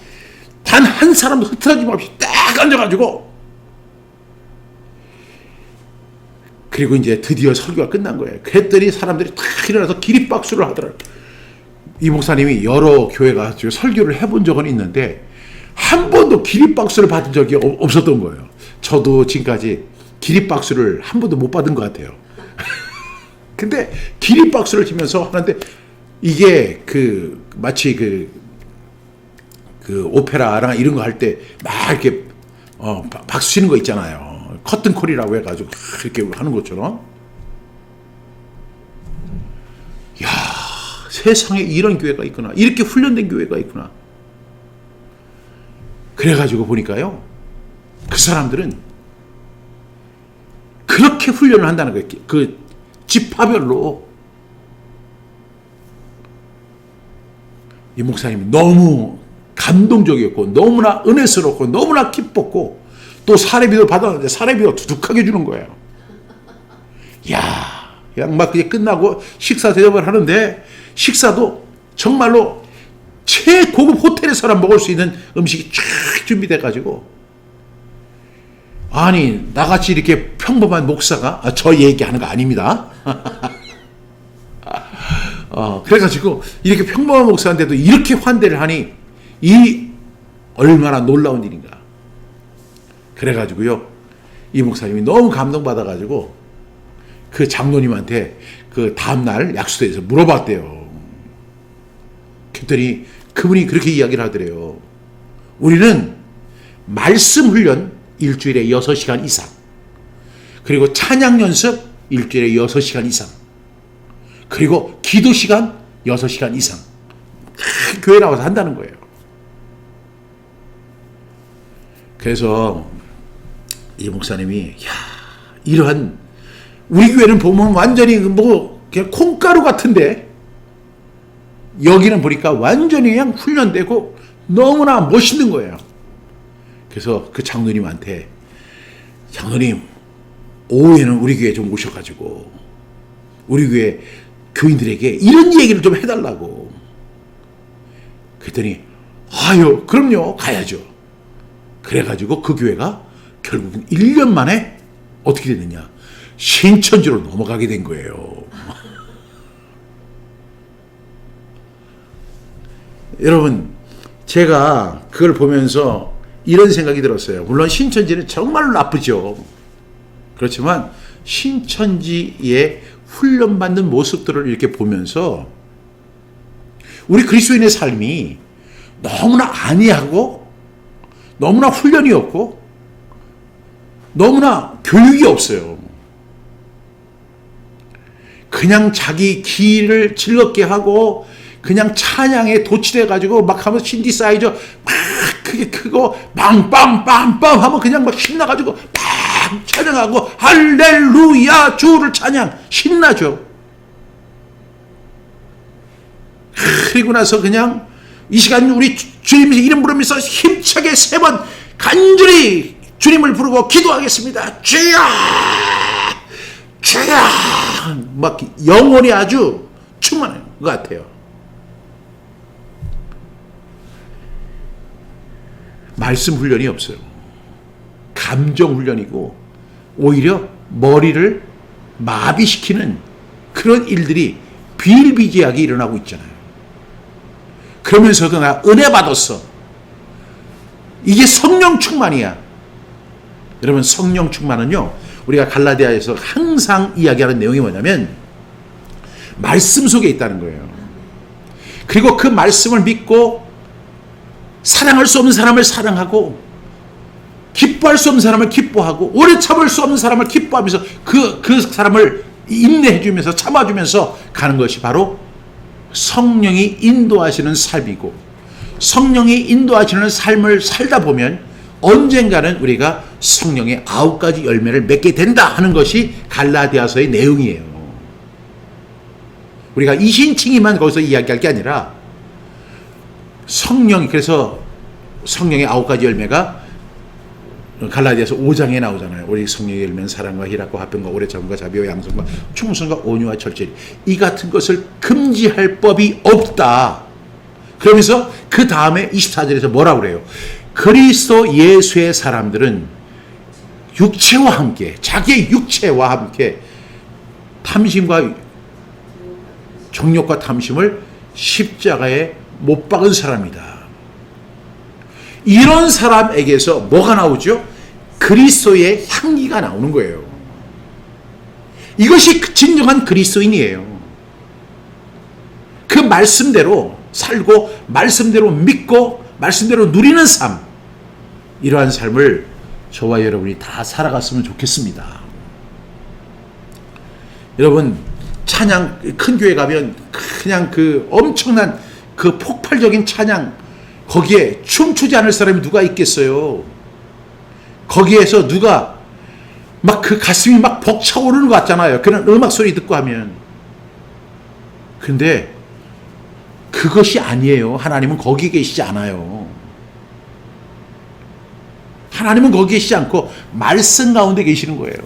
단 한 사람도 흐트러짐 없이 딱 앉아가지고 그리고 이제 드디어 설교가 끝난 거예요. 그랬더니 사람들이 탁 일어나서 기립박수를 하더라고요. 이 목사님이 여러 교회 가서 설교를 해본 적은 있는데 한 번도 기립박수를 받은 적이 없었던 거예요. 저도 지금까지 기립박수를 한 번도 못 받은 것 같아요. 근데 기립박수를 치면서 하는데 이게 마치 오페라랑 이런 거 할 때 막 이렇게 박수 치는 거 있잖아요. 커튼콜이라고 해가지고 이렇게 하는 것처럼. 야, 세상에 이런 교회가 있구나. 이렇게 훈련된 교회가 있구나. 그래가지고 보니까요, 그 사람들은 그렇게 훈련을 한다는 거예요. 그 지파별로. 이 목사님이 너무 감동적이었고 너무나 은혜스럽고 너무나 기뻤고 또 사례비도 받았는데 사례비도 두둑하게 주는 거예요. 야, 그냥 막 그게 끝나고 식사 대접을 하는데 식사도 정말로 최고급 호텔에서나 먹을 수 있는 음식이 쫙 준비돼가지고 아니 나같이 이렇게 평범한 목사가 저 얘기하는 거 아닙니다. 그래가지고 이렇게 평범한 목사인데도 이렇게 환대를 하니 이 얼마나 놀라운 일인가. 그래가지고요 이 목사님이 너무 감동받아가지고 그 장로님한테 그 다음날 약수대에서 물어봤대요. 그랬더니 그분이 그렇게 이야기를 하더래요. 우리는 말씀 훈련 일주일에 6시간 이상, 그리고 찬양 연습 일주일에 6시간 이상, 그리고 기도 시간 6시간 이상 교회 나와서 한다는 거예요. 그래서 이 목사님이 이러한 우리 교회는 보면 완전히 뭐 그냥 콩가루 같은데 여기는 보니까 완전히 그냥 훈련되고 너무나 멋있는 거예요. 그래서 그 장로님한테 장로님 오후에는 우리 교회 좀 오셔가지고 우리 교회 교인들에게 이런 얘기를 좀 해달라고. 그랬더니 아유 그럼요 가야죠. 그래가지고 그 교회가 결국은 1년 만에 어떻게 됐느냐, 신천지로 넘어가게 된 거예요. 여러분 제가 그걸 보면서 이런 생각이 들었어요. 물론 신천지는 정말로 나쁘죠. 그렇지만 신천지의 훈련받는 모습들을 이렇게 보면서 우리 그리스도인의 삶이 너무나 안이하고 너무나 훈련이 없고 너무나 교육이 없어요. 그냥 자기 귀를 즐겁게 하고 그냥 찬양에 도취돼가지고 막 하면서 신디사이저 막 크게 크고 빵빵빵빵 하면 그냥 막 신나가지고 막 찬양하고 할렐루야 주를 찬양 신나죠. 그리고 나서 그냥 이 시간 우리 주님 이름 부르면서 힘차게 3번 간절히 주님을 부르고 기도하겠습니다. 주여 주여 막 영혼이 아주 충만한 것 같아요. 말씀 훈련이 없어요. 감정 훈련이고 오히려 머리를 마비시키는 그런 일들이 비일비재하게 일어나고 있잖아요. 그러면서도 나 은혜 받았어. 이게 성령 충만이야. 여러분 성령 충만은요 우리가 갈라디아에서 항상 이야기하는 내용이 뭐냐면 말씀 속에 있다는 거예요. 그리고 그 말씀을 믿고 사랑할 수 없는 사람을 사랑하고 기뻐할 수 없는 사람을 기뻐하고 오래 참을 수 없는 사람을 기뻐하면서 그 사람을 인내해 주면서 참아주면서 가는 것이 바로 성령이 인도하시는 삶이고, 성령이 인도하시는 삶을 살다 보면 언젠가는 우리가 성령의 9가지 열매를 맺게 된다 하는 것이 갈라디아서의 내용이에요. 우리가 이신칭의만 거기서 이야기할 게 아니라 성령이, 그래서 성령의 9가지 열매가 갈라디아서 5장에 나오잖아요. 우리 성령의 열매는 사랑과 희락과 화평과 오래 참음과 자비와 양선과 충성과 온유와 절제리, 이 같은 것을 금지할 법이 없다. 그러면서 그 다음에 24절에서 뭐라고 그래요? 그리스도 예수의 사람들은 육체와 함께, 자기의 육체와 함께 탐심과 정욕과 탐심을 십자가에 못 박은 사람이다. 이런 사람에게서 뭐가 나오죠? 그리스도의 향기가 나오는 거예요. 이것이 진정한 그리스도인이에요. 그 말씀대로 살고 말씀대로 믿고 말씀대로 누리는 삶, 이러한 삶을 저와 여러분이 다 살아갔으면 좋겠습니다. 여러분, 찬양, 큰 교회 가면 그냥 그 엄청난 그 폭발적인 찬양, 거기에 춤추지 않을 사람이 누가 있겠어요? 거기에서 누가 막 그 가슴이 막 벅차오르는 것 같잖아요. 그런 음악 소리 듣고 하면. 근데 그것이 아니에요. 하나님은 거기에 계시지 않아요. 하나님은 거기에 계시지 않고 말씀 가운데 계시는 거예요.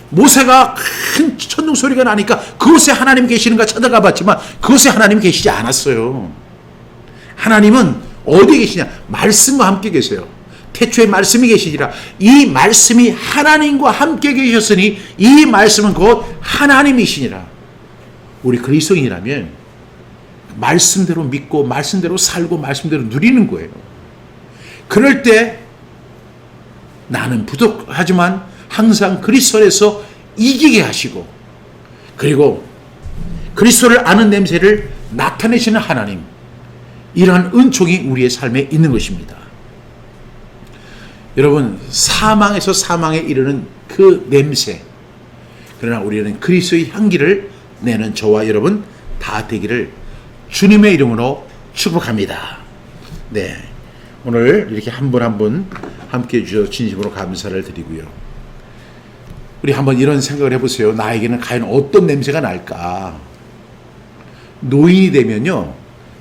모세가 큰 천둥 소리가 나니까 그곳에 하나님 계시는가 찾아가 봤지만 그곳에 하나님 계시지 않았어요. 하나님은 어디에 계시냐? 말씀과 함께 계세요. 태초에 말씀이 계시니라. 이 말씀이 하나님과 함께 계셨으니 이 말씀은 곧 하나님이시니라. 우리 그리스도인이라면 말씀대로 믿고 말씀대로 살고 말씀대로 누리는 거예요. 그럴 때 나는 부족하지만 항상 그리스도 안에서 이기게 하시고, 그리고 그리스도를 아는 냄새를 나타내시는 하나님, 이러한 은총이 우리의 삶에 있는 것입니다. 여러분, 사망에서 사망에 이르는 그 냄새, 그러나 우리는 그리스도의 향기를 내는 저와 여러분 다 되기를 주님의 이름으로 축복합니다. 네, 오늘 이렇게 한 분 한 분 함께 해주셔서 진심으로 감사를 드리고요. 우리 한번 이런 생각을 해보세요. 나에게는 과연 어떤 냄새가 날까? 노인이 되면요,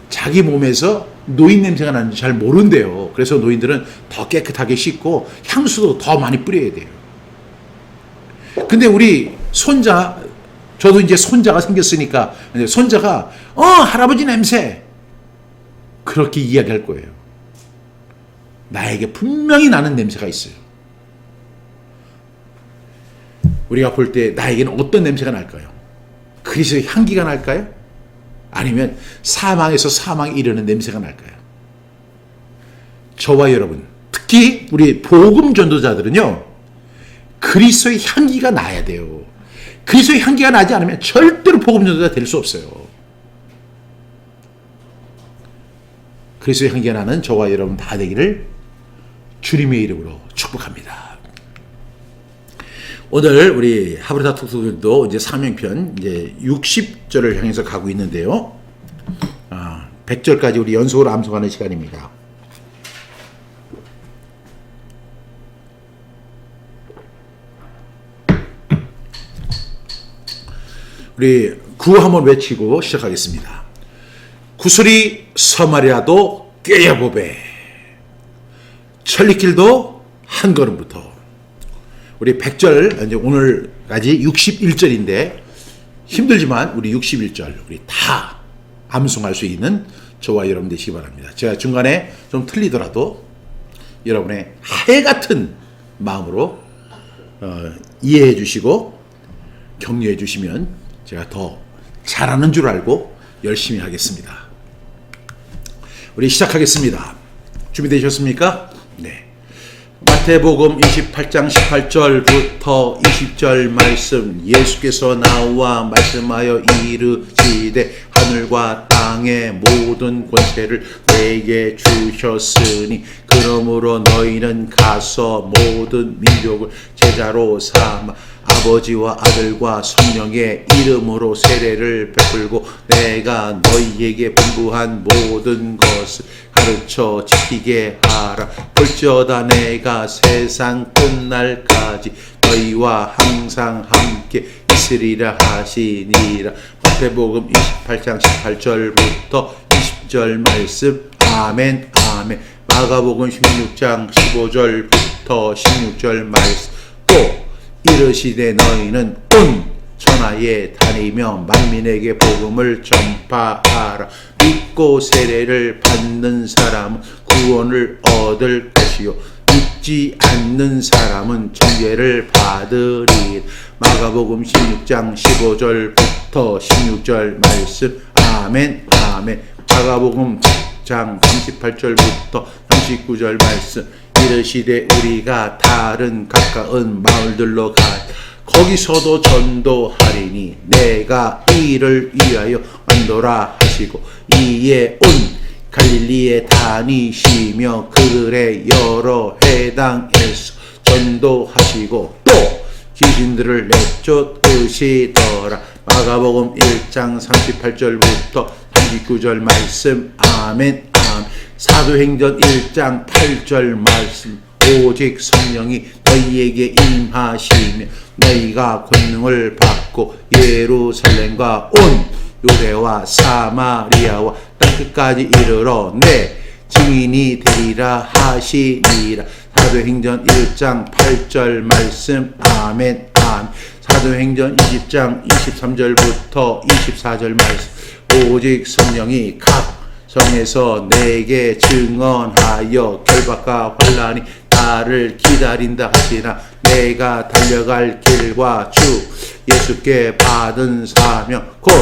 자기 몸에서 노인 냄새가 나는지 잘 모른대요. 그래서 노인들은 더 깨끗하게 씻고 향수도 더 많이 뿌려야 돼요. 근데 우리 손자, 저도 이제 손자가 생겼으니까 손자가 할아버지 냄새, 그렇게 이야기할 거예요. 나에게 분명히 나는 냄새가 있어요. 우리가 볼 때 나에게는 어떤 냄새가 날까요? 그리스도의 향기가 날까요? 아니면 사망에서 사망에 이르는 냄새가 날까요? 저와 여러분, 특히 우리 복음 전도자들은요, 그리스도의 향기가 나야 돼요. 그리스도의 향기가 나지 않으면 절대로 복음 전도자 될 수 없어요. 그리스도의 향기가 나는 저와 여러분 다 되기를 주님의 이름으로 축복합니다. 오늘 우리 하브르타 톡톡도 이제 사명편 이제 60절을 향해서 가고 있는데요. 100절까지 우리 연속으로 암송하는 시간입니다. 우리 구호 한번 외치고 시작하겠습니다. 구슬이 서말이라도 꿰야 보배, 천리길도 한 걸음부터. 우리 100절, 이제 오늘까지 61절인데 힘들지만 우리 61절 우리 다 암송할 수 있는 저와 여러분 되시기 바랍니다. 제가 중간에 좀 틀리더라도 여러분의 하해 같은 마음으로 이해해 주시고 격려해 주시면 제가 더 잘하는 줄 알고 열심히 하겠습니다. 우리 시작하겠습니다. 준비되셨습니까? 네. 마태복음 28장 18절부터 20절 말씀, 예수께서 나와 말씀하여 이르시되 하늘과 땅의 모든 권세를 내게 주셨으니 그러므로 너희는 가서 모든 민족을 제자로 삼아 아버지와 아들과 성령의 이름으로 세례를 베풀고 내가 너희에게 분부한 모든 것을 가르쳐 지키게 하라. 볼지어다 내가 세상 끝날까지 너희와 항상 함께 있으리라 하시니라. 마태복음 28장 18절부터 20절 말씀. 아멘 아멘. 마가복음 16장 15절부터 13절부터 16절 말씀. 또 이르시되 너희는 온 천하에 다니며 만민에게 복음을 전파하라. 믿고 세례를 받는 사람은 구원을 얻을 것이요 믿지 않는 사람은 정죄를 받으리. 마가복음 16장 15절부터 16절 말씀. 아멘 아멘. 마가복음 10장 38절부터 39절 말씀. 이르시되 우리가 다른 가까운 마을들로 가 거기서도 전도하리니 내가 이를 위하여 왔노라 하시고 이에 온 갈릴리에 다니시며 그들의 여러 해당에서 전도하시고 또 귀신들을 내쫓으시더라. 마가복음 1장 38절부터 39절 말씀. 아멘 아멘. 사도행전 1장 8절 말씀. 오직 성령이 너희에게 임하시며 너희가 권능을 받고 예루살렘과 온 유대와 사마리아와 땅끝까지 이르러 내 증인이 되리라 하시니라. 사도행전 1장 8절 말씀. 아멘 아멘. 사도행전 20장 23절부터 24절 말씀. 오직 성령이 각 성에서 내게 증언하여 결박과 환난이 나를 기다린다 하시나 내가 달려갈 길과 주 예수께 받은 사명 곧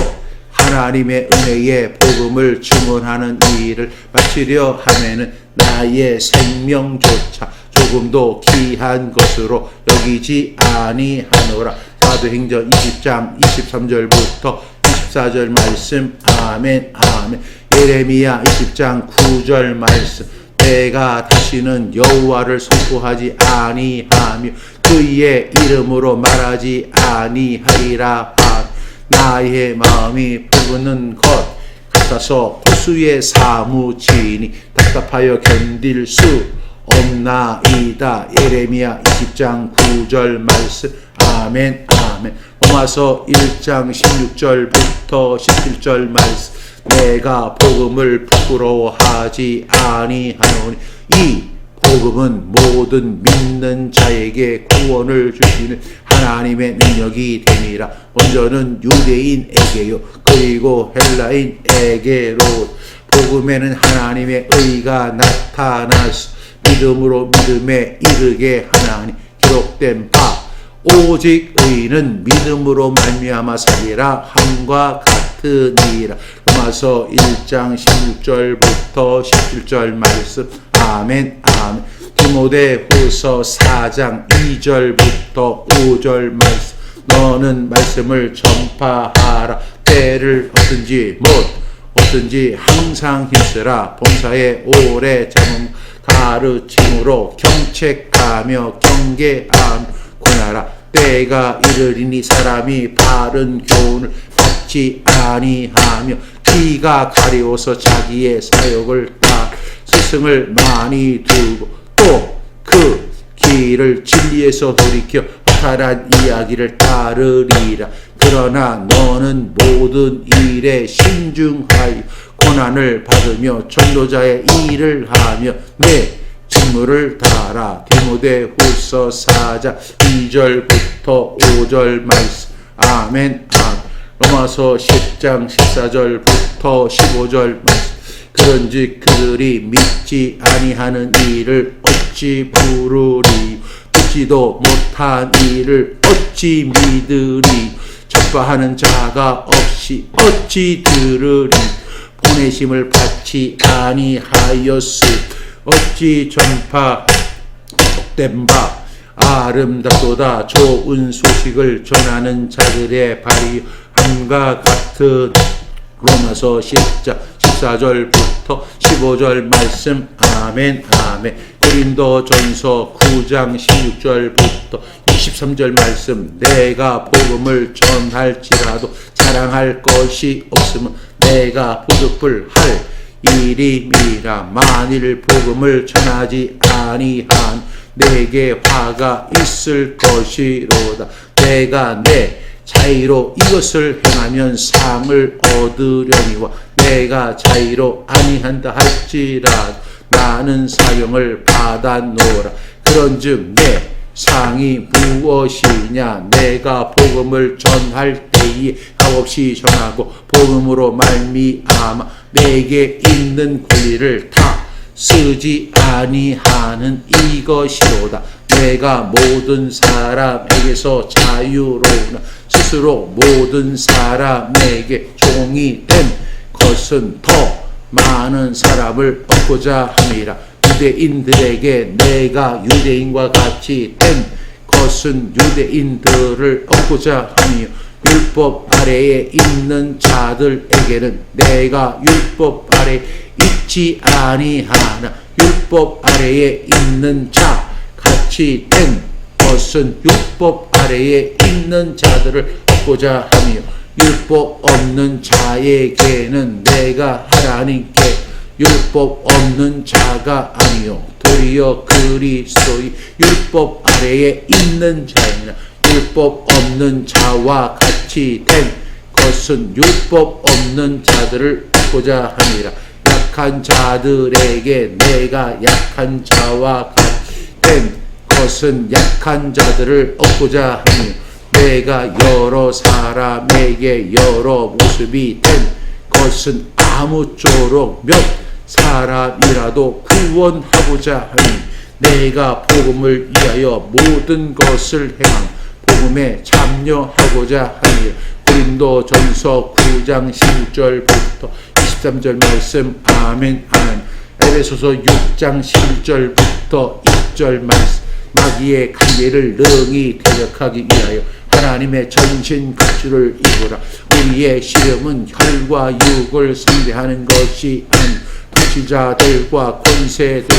하나님의 은혜의 복음을 증언하는 일을 마치려 하면은 나의 생명조차 조금도 귀한 것으로 여기지 아니하노라. 사도행전 20장 23절부터 24절 말씀. 아멘 아멘. 예레미야 20장 9절 말씀. 내가 다시는 여호와를 선포하지 아니하며 그의 이름으로 말하지 아니하리라. 나의 마음이 부르는 것 같아서 호수에 사무치니 답답하여 견딜 수 없나이다. 예레미야 20장 9절 말씀. 아멘 아멘. 로마서 1장 16절부터 17절 말씀. 내가 복음을 부끄러워하지 아니하노니 이 복음은 모든 믿는 자에게 구원을 주시는 하나님의 능력이 됨이라. 먼저는 유대인에게요 그리고 헬라인에게로 복음에는 하나님의 의가 나타나서 믿음으로 믿음에 이르게 하나니 기록된 바 오직 의인은 믿음으로 말미암아 살리라 함과 같으니라. 로마서 1장 16절부터 17절 말씀. 아멘 아멘. 디모데후서 4장 2절부터 5절 말씀. 너는 말씀을 전파하라. 때를 얻든지 못 얻든지 항상 힘쓰라. 봉사에 오래 참음 가르침으로 경책하며 경계하며 권하라. 때가 이르리니 사람이 바른 교훈을 받지 아니하며 귀가 가려워서 자기의 사욕을 따라 스승을 많이 두고 또 그 귀를 진리에서 돌이켜 허탈한 이야기를 따르리라. 그러나 너는 모든 일에 신중하여 고난을 받으며 전도자의 일을 하며 내 직무를 다하라. 디모데후서 4장 2절부터 5절 말씀. 아멘 아멘. 로마서 10장 14절부터 15절 말씀. 그런즉 그들이 믿지 아니하는 일을 어찌 부르리 듣지도 못한 일을 어찌 믿으리 전파하는 자가 없이 어찌 들으리 보내심을 받지 아니하였으 어찌 전파된 바 아름답도다. 좋은 소식을 전하는 자들의 발이 함과 같은. 로마서 10장 14절부터 15절 말씀. 아멘 아멘. 고린도전서 9장 16절부터 23절 말씀. 내가 복음을 전할지라도 자랑할 것이 없으면 내가 보득불 할 일임이라. 만일 복음을 전하지 아니한 내게 화가 있을 것이로다. 내가 내 자의로 이것을 행하면 상을 얻으려니와 내가 자의로 아니한다 할지라도 나는 사형을 받아노라. 그런즉 내 상이 무엇이냐? 내가 복음을 전할 때에 값없이 전하고 복음으로 말미암아 내게 있는 권리를 다 쓰지 아니하는 이것이로다. 내가 모든 사람에게서 자유로우나 스스로 모든 사람에게 종이 된 것은 더 많은 사람을 얻고자 함이라. 유대인들에게 내가 유대인과 같이 된 것은 유대인들을 얻고자 하며 율법 아래에 있는 자들에게는 내가 율법 아래 있지 아니하나 율법 아래에 있는 자 같이 된 것은 율법 아래에 있는 자들을 얻고자 하며 율법 없는 자에게는 내가 하나님께 율법 없는 자가 아니요 도리어 그리스도의 율법 아래에 있는 자이나 율법 없는 자와 같이 된 것은 율법 없는 자들을 얻고자 함이라. 약한 자들에게 내가 약한 자와 같이 된 것은 약한 자들을 얻고자 하며 내가 여러 사람에게 여러 모습이 된 것은 아무쪼록 몇 사람이라도 구원하고자 하니 내가 복음을 위하여 모든 것을 행함 복음에 참여하고자 하니. 고린도전서 9장 11절부터 23절 말씀. 아멘 아멘. 에베소서 6장 11절부터 20절 말씀. 마귀의 관계를 능히 대적하기 위하여 하나님의 전신 갑주를 입으라. 우리의 시름은 혈과 육을 상대하는 것이 아닌 통치자들과 권세들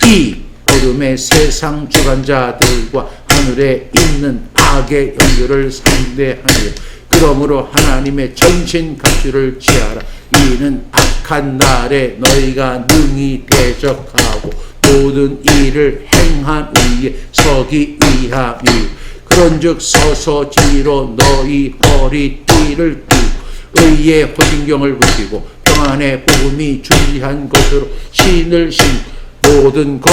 이 어둠의 세상 주관자들과 하늘에 있는 악의 영들을 상대하니. 그러므로 하나님의 전신 갑주를 취하라. 이는 악한 날에 너희가 능히 대적하고 모든 일을 행한 위에 서기 위함이요. 그런즉 서서 진리로 너희 허리띠를 띠고 의의 호신경을 붙이고 평안의 복음이 준비한 것으로 신을 신고 모든 것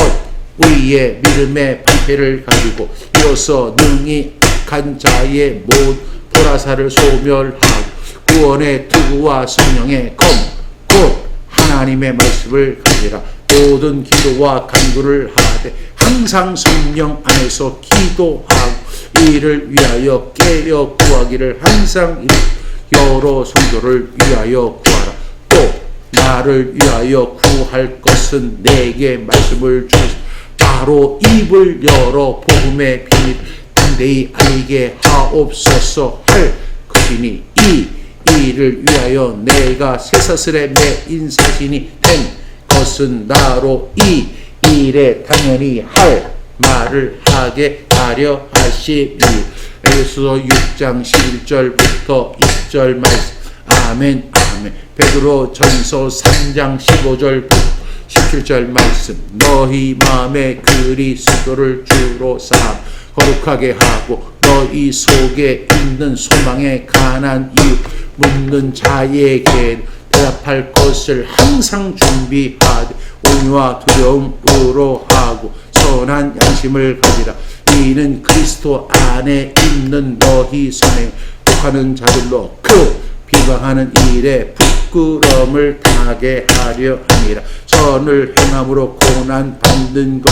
위에 믿음의 방패를 가지고 이어서 능히 악한 자의 모든 보라사를 소멸하고 구원의 투구와 성령의 검 곧 하나님의 말씀을 가지라. 모든 기도와 간구를 하되 항상 성령 안에서 기도하고 이를 위하여 깨어 구하기를 항상 여러 성도를 위하여 구하라. 또 나를 위하여 구할 것은 내게 말씀을 주시오. 바로 입을 열어 복음의 비밀 담대히 알게 하옵소서 할 것이니 이 일을 위하여 내가 쇠사슬에 매인 사신이 된 것은 나로 이 일에 당연히 할 말을 하게 하려 하시니. 에베소서 6장 11절부터 20절 말씀. 아멘 아멘. 베드로전서 3장 15절부터 17절 말씀. 너희 마음에 그리스도를 주로 삼아 거룩하게 하고 너희 속에 있는 소망에 관한 이유 묻는 자에게 대답할 것을 항상 준비하되 온유와 두려움으로 하고 선한 양심을 가지라. 이는 그리스도 안에 있는 너희 선행 독하는 자들로 그 비방하는 일에 부끄러움을 당하게 하려 함이라. 선을 행함으로 고난 받는 것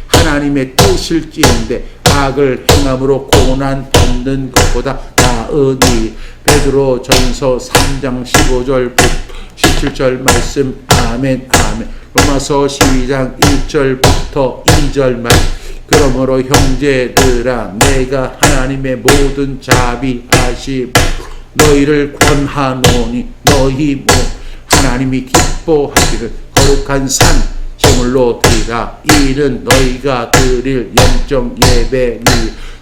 하나님의 뜻일지인데 악을 행함으로 고난 받는 것보다 나으니. 베드로전서 3장 15절부터 17절 말씀. 아멘 아멘. 로마서 12장 1절부터 2절 말씀. 그러므로 형제들아 내가 하나님의 모든 자비하심 너희를 권하노니 너희 뭐 하나님이 기뻐하시는 거룩한 산 제물로 드리라. 이는 너희가 드릴 영적 예배니.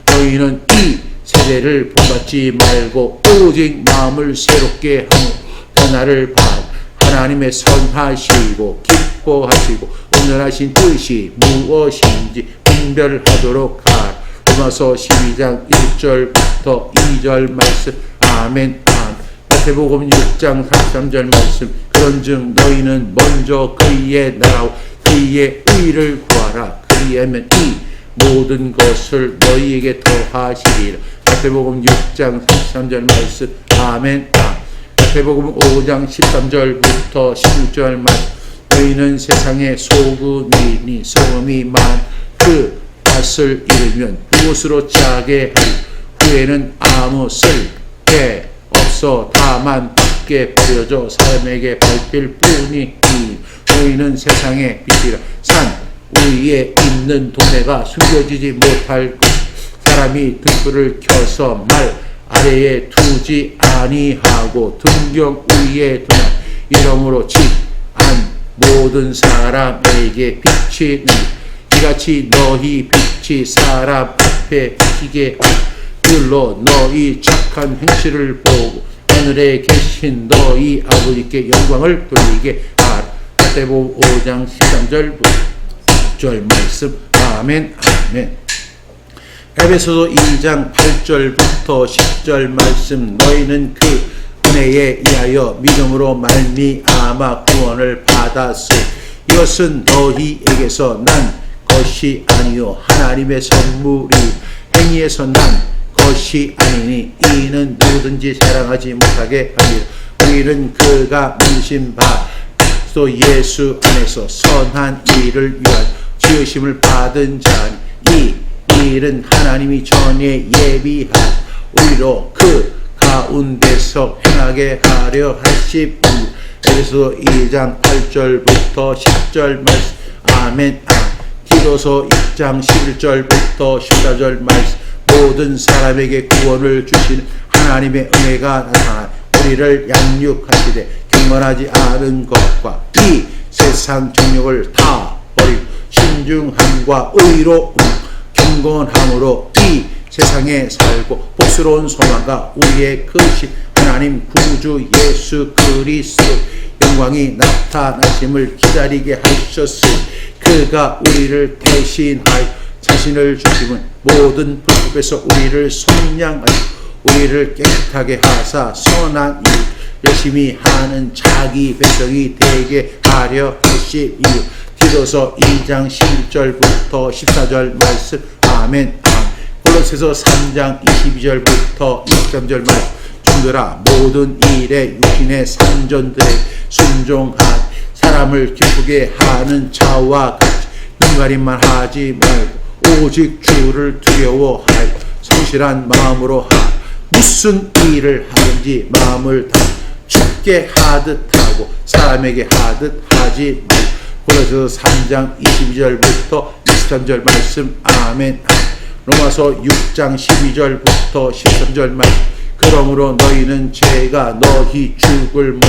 너희는 이 세대를 본받지 말고 오직 마음을 새롭게 하며 변화를 받아 하나님의 선하시고 기뻐하시고 온전하신 뜻이 무엇인지 분별하도록 하라. 로마서 12장 1절부터 2절 말씀. 아멘 아멘. 마태복음 6장 33절 말씀. 그런즉 너희는 먼저 그의 나라와 그의 너희의 의를 구하라. 그리하면 이 모든 것을 너희에게 더하시리라. 마태복음 6장 13절 말씀. 아멘. 마태복음 5장 13절부터 16절 말씀. 너희는 세상의 소금이니 소금이 그 맛을 잃으면 무엇으로 짜게 하리. 후에는 아무 쓸데 없어 다만 밖에 버려져 사람에게 밟힐 뿐이니. 너희는 세상의 빛이라. 산 위에 있는 동네가 숨겨지지 못할 것. 사람이 등불을 켜서 말 아래에 두지 아니하고 등경 위에 두나. 이러므로 안 모든 사람에게 빛이 이같이 너희 빛이 사람 앞에 비치게 하들로 너희 착한 행실을 보고 하늘에 계신 너희 아버지께 영광을 돌리게 하라. 마태복음 5장 13절 10절 말씀. 아멘. 아멘. 에베소서 2장 8절부터 10절 말씀. 너희는 그 은혜에 의하여 믿음으로 말미암아 구원을 받았으. 이것은 너희에게서 난 것이 아니요 하나님의 선물이. 행위에서 난 것이 아니니 이는 누구든지 자랑하지 못하게 하리라. 우리는 그가 만드신 바 또 예수 안에서 선한 일을 위하여 지으심을 받은 자니 이 일은 하나님이 전에 예비한 우리로 그 가운데서 행하게 하려 하심이니. 에베소 2장 8절부터 10절 말씀. 아멘. 디도서 1장 11절부터 14절 말씀. 모든 사람에게 구원을 주시는 하나님의 은혜가 나타나 우리를 양육하시되 경건하지 않은 것과 이 세상 정욕을 다 버리고 신중함과 의로움 경건함으로 이 세상에 살고 복스러운 소망과 우리의 크신 하나님 구주 예수 그리스도 영광이 나타나심을 기다리게 하셨으니 그가 우리를 대신하여 자신을 주심은 모든 불법에서 우리를 속량하시고 우리를 깨끗하게 하사 선한 일 열심히 하는 자기 백성이 되게 하려 하시니. 디도서 2장 11절부터 14절 말씀. 아멘. 골로새서 3장 22절부터 23절 말씀. 종들아 모든 일에 육신의 산전들에 순종한 사람을 기쁘게 하는 자와 같이 눈가림만 하지 말고 오직 주를 두려워하여 성실한 마음으로 무슨 일을 하든지 마음을 다 주께 하듯 하고 사람에게 하듯 하지 말고. 골로새서 3장 22절부터 23절 말씀. 아멘. 로마서 6장 12절부터 13절 말씀. 그러므로 너희는 죄가 너희 죽을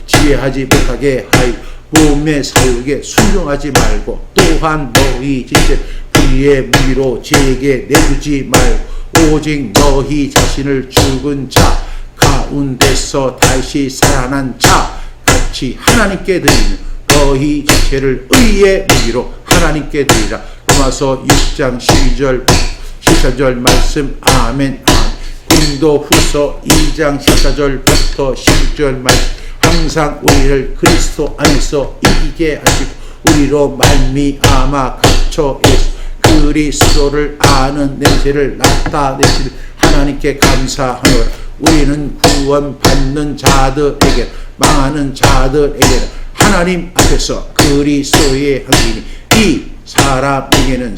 지혜하지 못하게 하여 몸의 사욕에 순종하지 말고 또한 너희 지체 불의의 무기로 죄에게 내주지 말고 오직 너희 자신을 죽은 자 가운데서 다시 살아난 자 같이 하나님께 드리는 너희 지체를 의의 무기로 하나님께 드리라. 로마서 6장 12절 14절 말씀. 아멘. 고린도후서 2장 14절부터 16절 말씀. 항상 우리를 그리스도 안에서 이기게 하시고 우리로 말미암아 갇혀 예수 그리스도를 아는 냄새를 나타내시는 하나님께 감사하노라. 우리는 구원받는 자들에게 망하는 자들에게 하나님 앞에서 그리스도의 항진이 이 사람에게는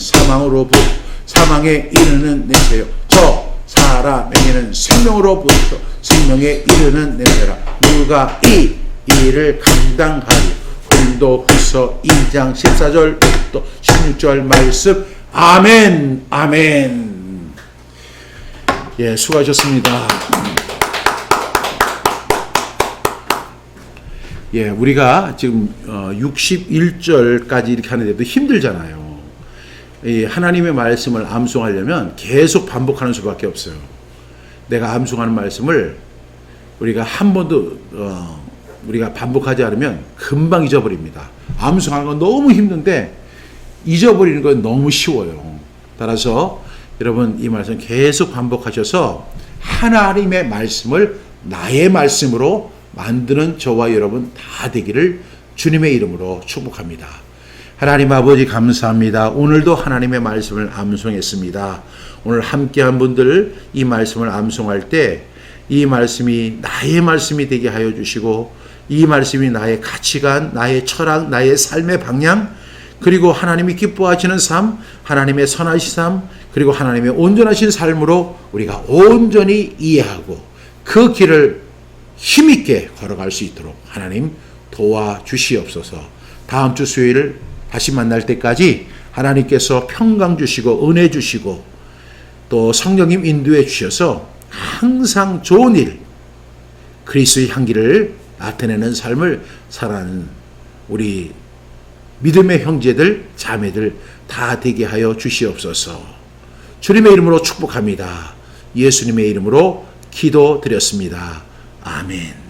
사망에 이르는 냄새요 저 사람에게는 생명으로부터 생명에 이르는 냄새라. 누가 이 일을 감당하리. 고린도후서 2장 14절부터 16절 말씀. 아멘. 아멘. 예, 수고하셨습니다. 예, 우리가 지금 61절까지 이렇게 하는데도 힘들잖아요. 이 하나님의 말씀을 암송하려면 계속 반복하는 수밖에 없어요. 내가 암송하는 말씀을 우리가 한 번도 우리가 반복하지 않으면 금방 잊어버립니다. 암송하는 건 너무 힘든데 잊어버리는 건 너무 쉬워요. 따라서 여러분 이 말씀 계속 반복하셔서 하나님의 말씀을 나의 말씀으로 만드는 저와 여러분 다 되기를 주님의 이름으로 축복합니다. 하나님 아버지 감사합니다. 오늘도 하나님의 말씀을 암송했습니다. 오늘 함께한 분들 이 말씀을 암송할 때 이 말씀이 나의 말씀이 되게 하여 주시고 이 말씀이 나의 가치관, 나의 철학, 나의 삶의 방향, 그리고 하나님이 기뻐하시는 삶, 하나님의 선하신 삶, 그리고 하나님의 온전하신 삶으로 우리가 온전히 이해하고 그 길을 힘있게 걸어갈 수 있도록 하나님 도와주시옵소서. 다음 주 수요일 다시 만날 때까지 하나님께서 평강 주시고 은혜 주시고 또 성령님 인도해 주셔서 항상 좋은 일, 그리스도의 향기를 나타내는 삶을 살아가는 우리 믿음의 형제들, 자매들 다 되게 하여 주시옵소서. 주님의 이름으로 축복합니다. 예수님의 이름으로 기도드렸습니다. 아멘.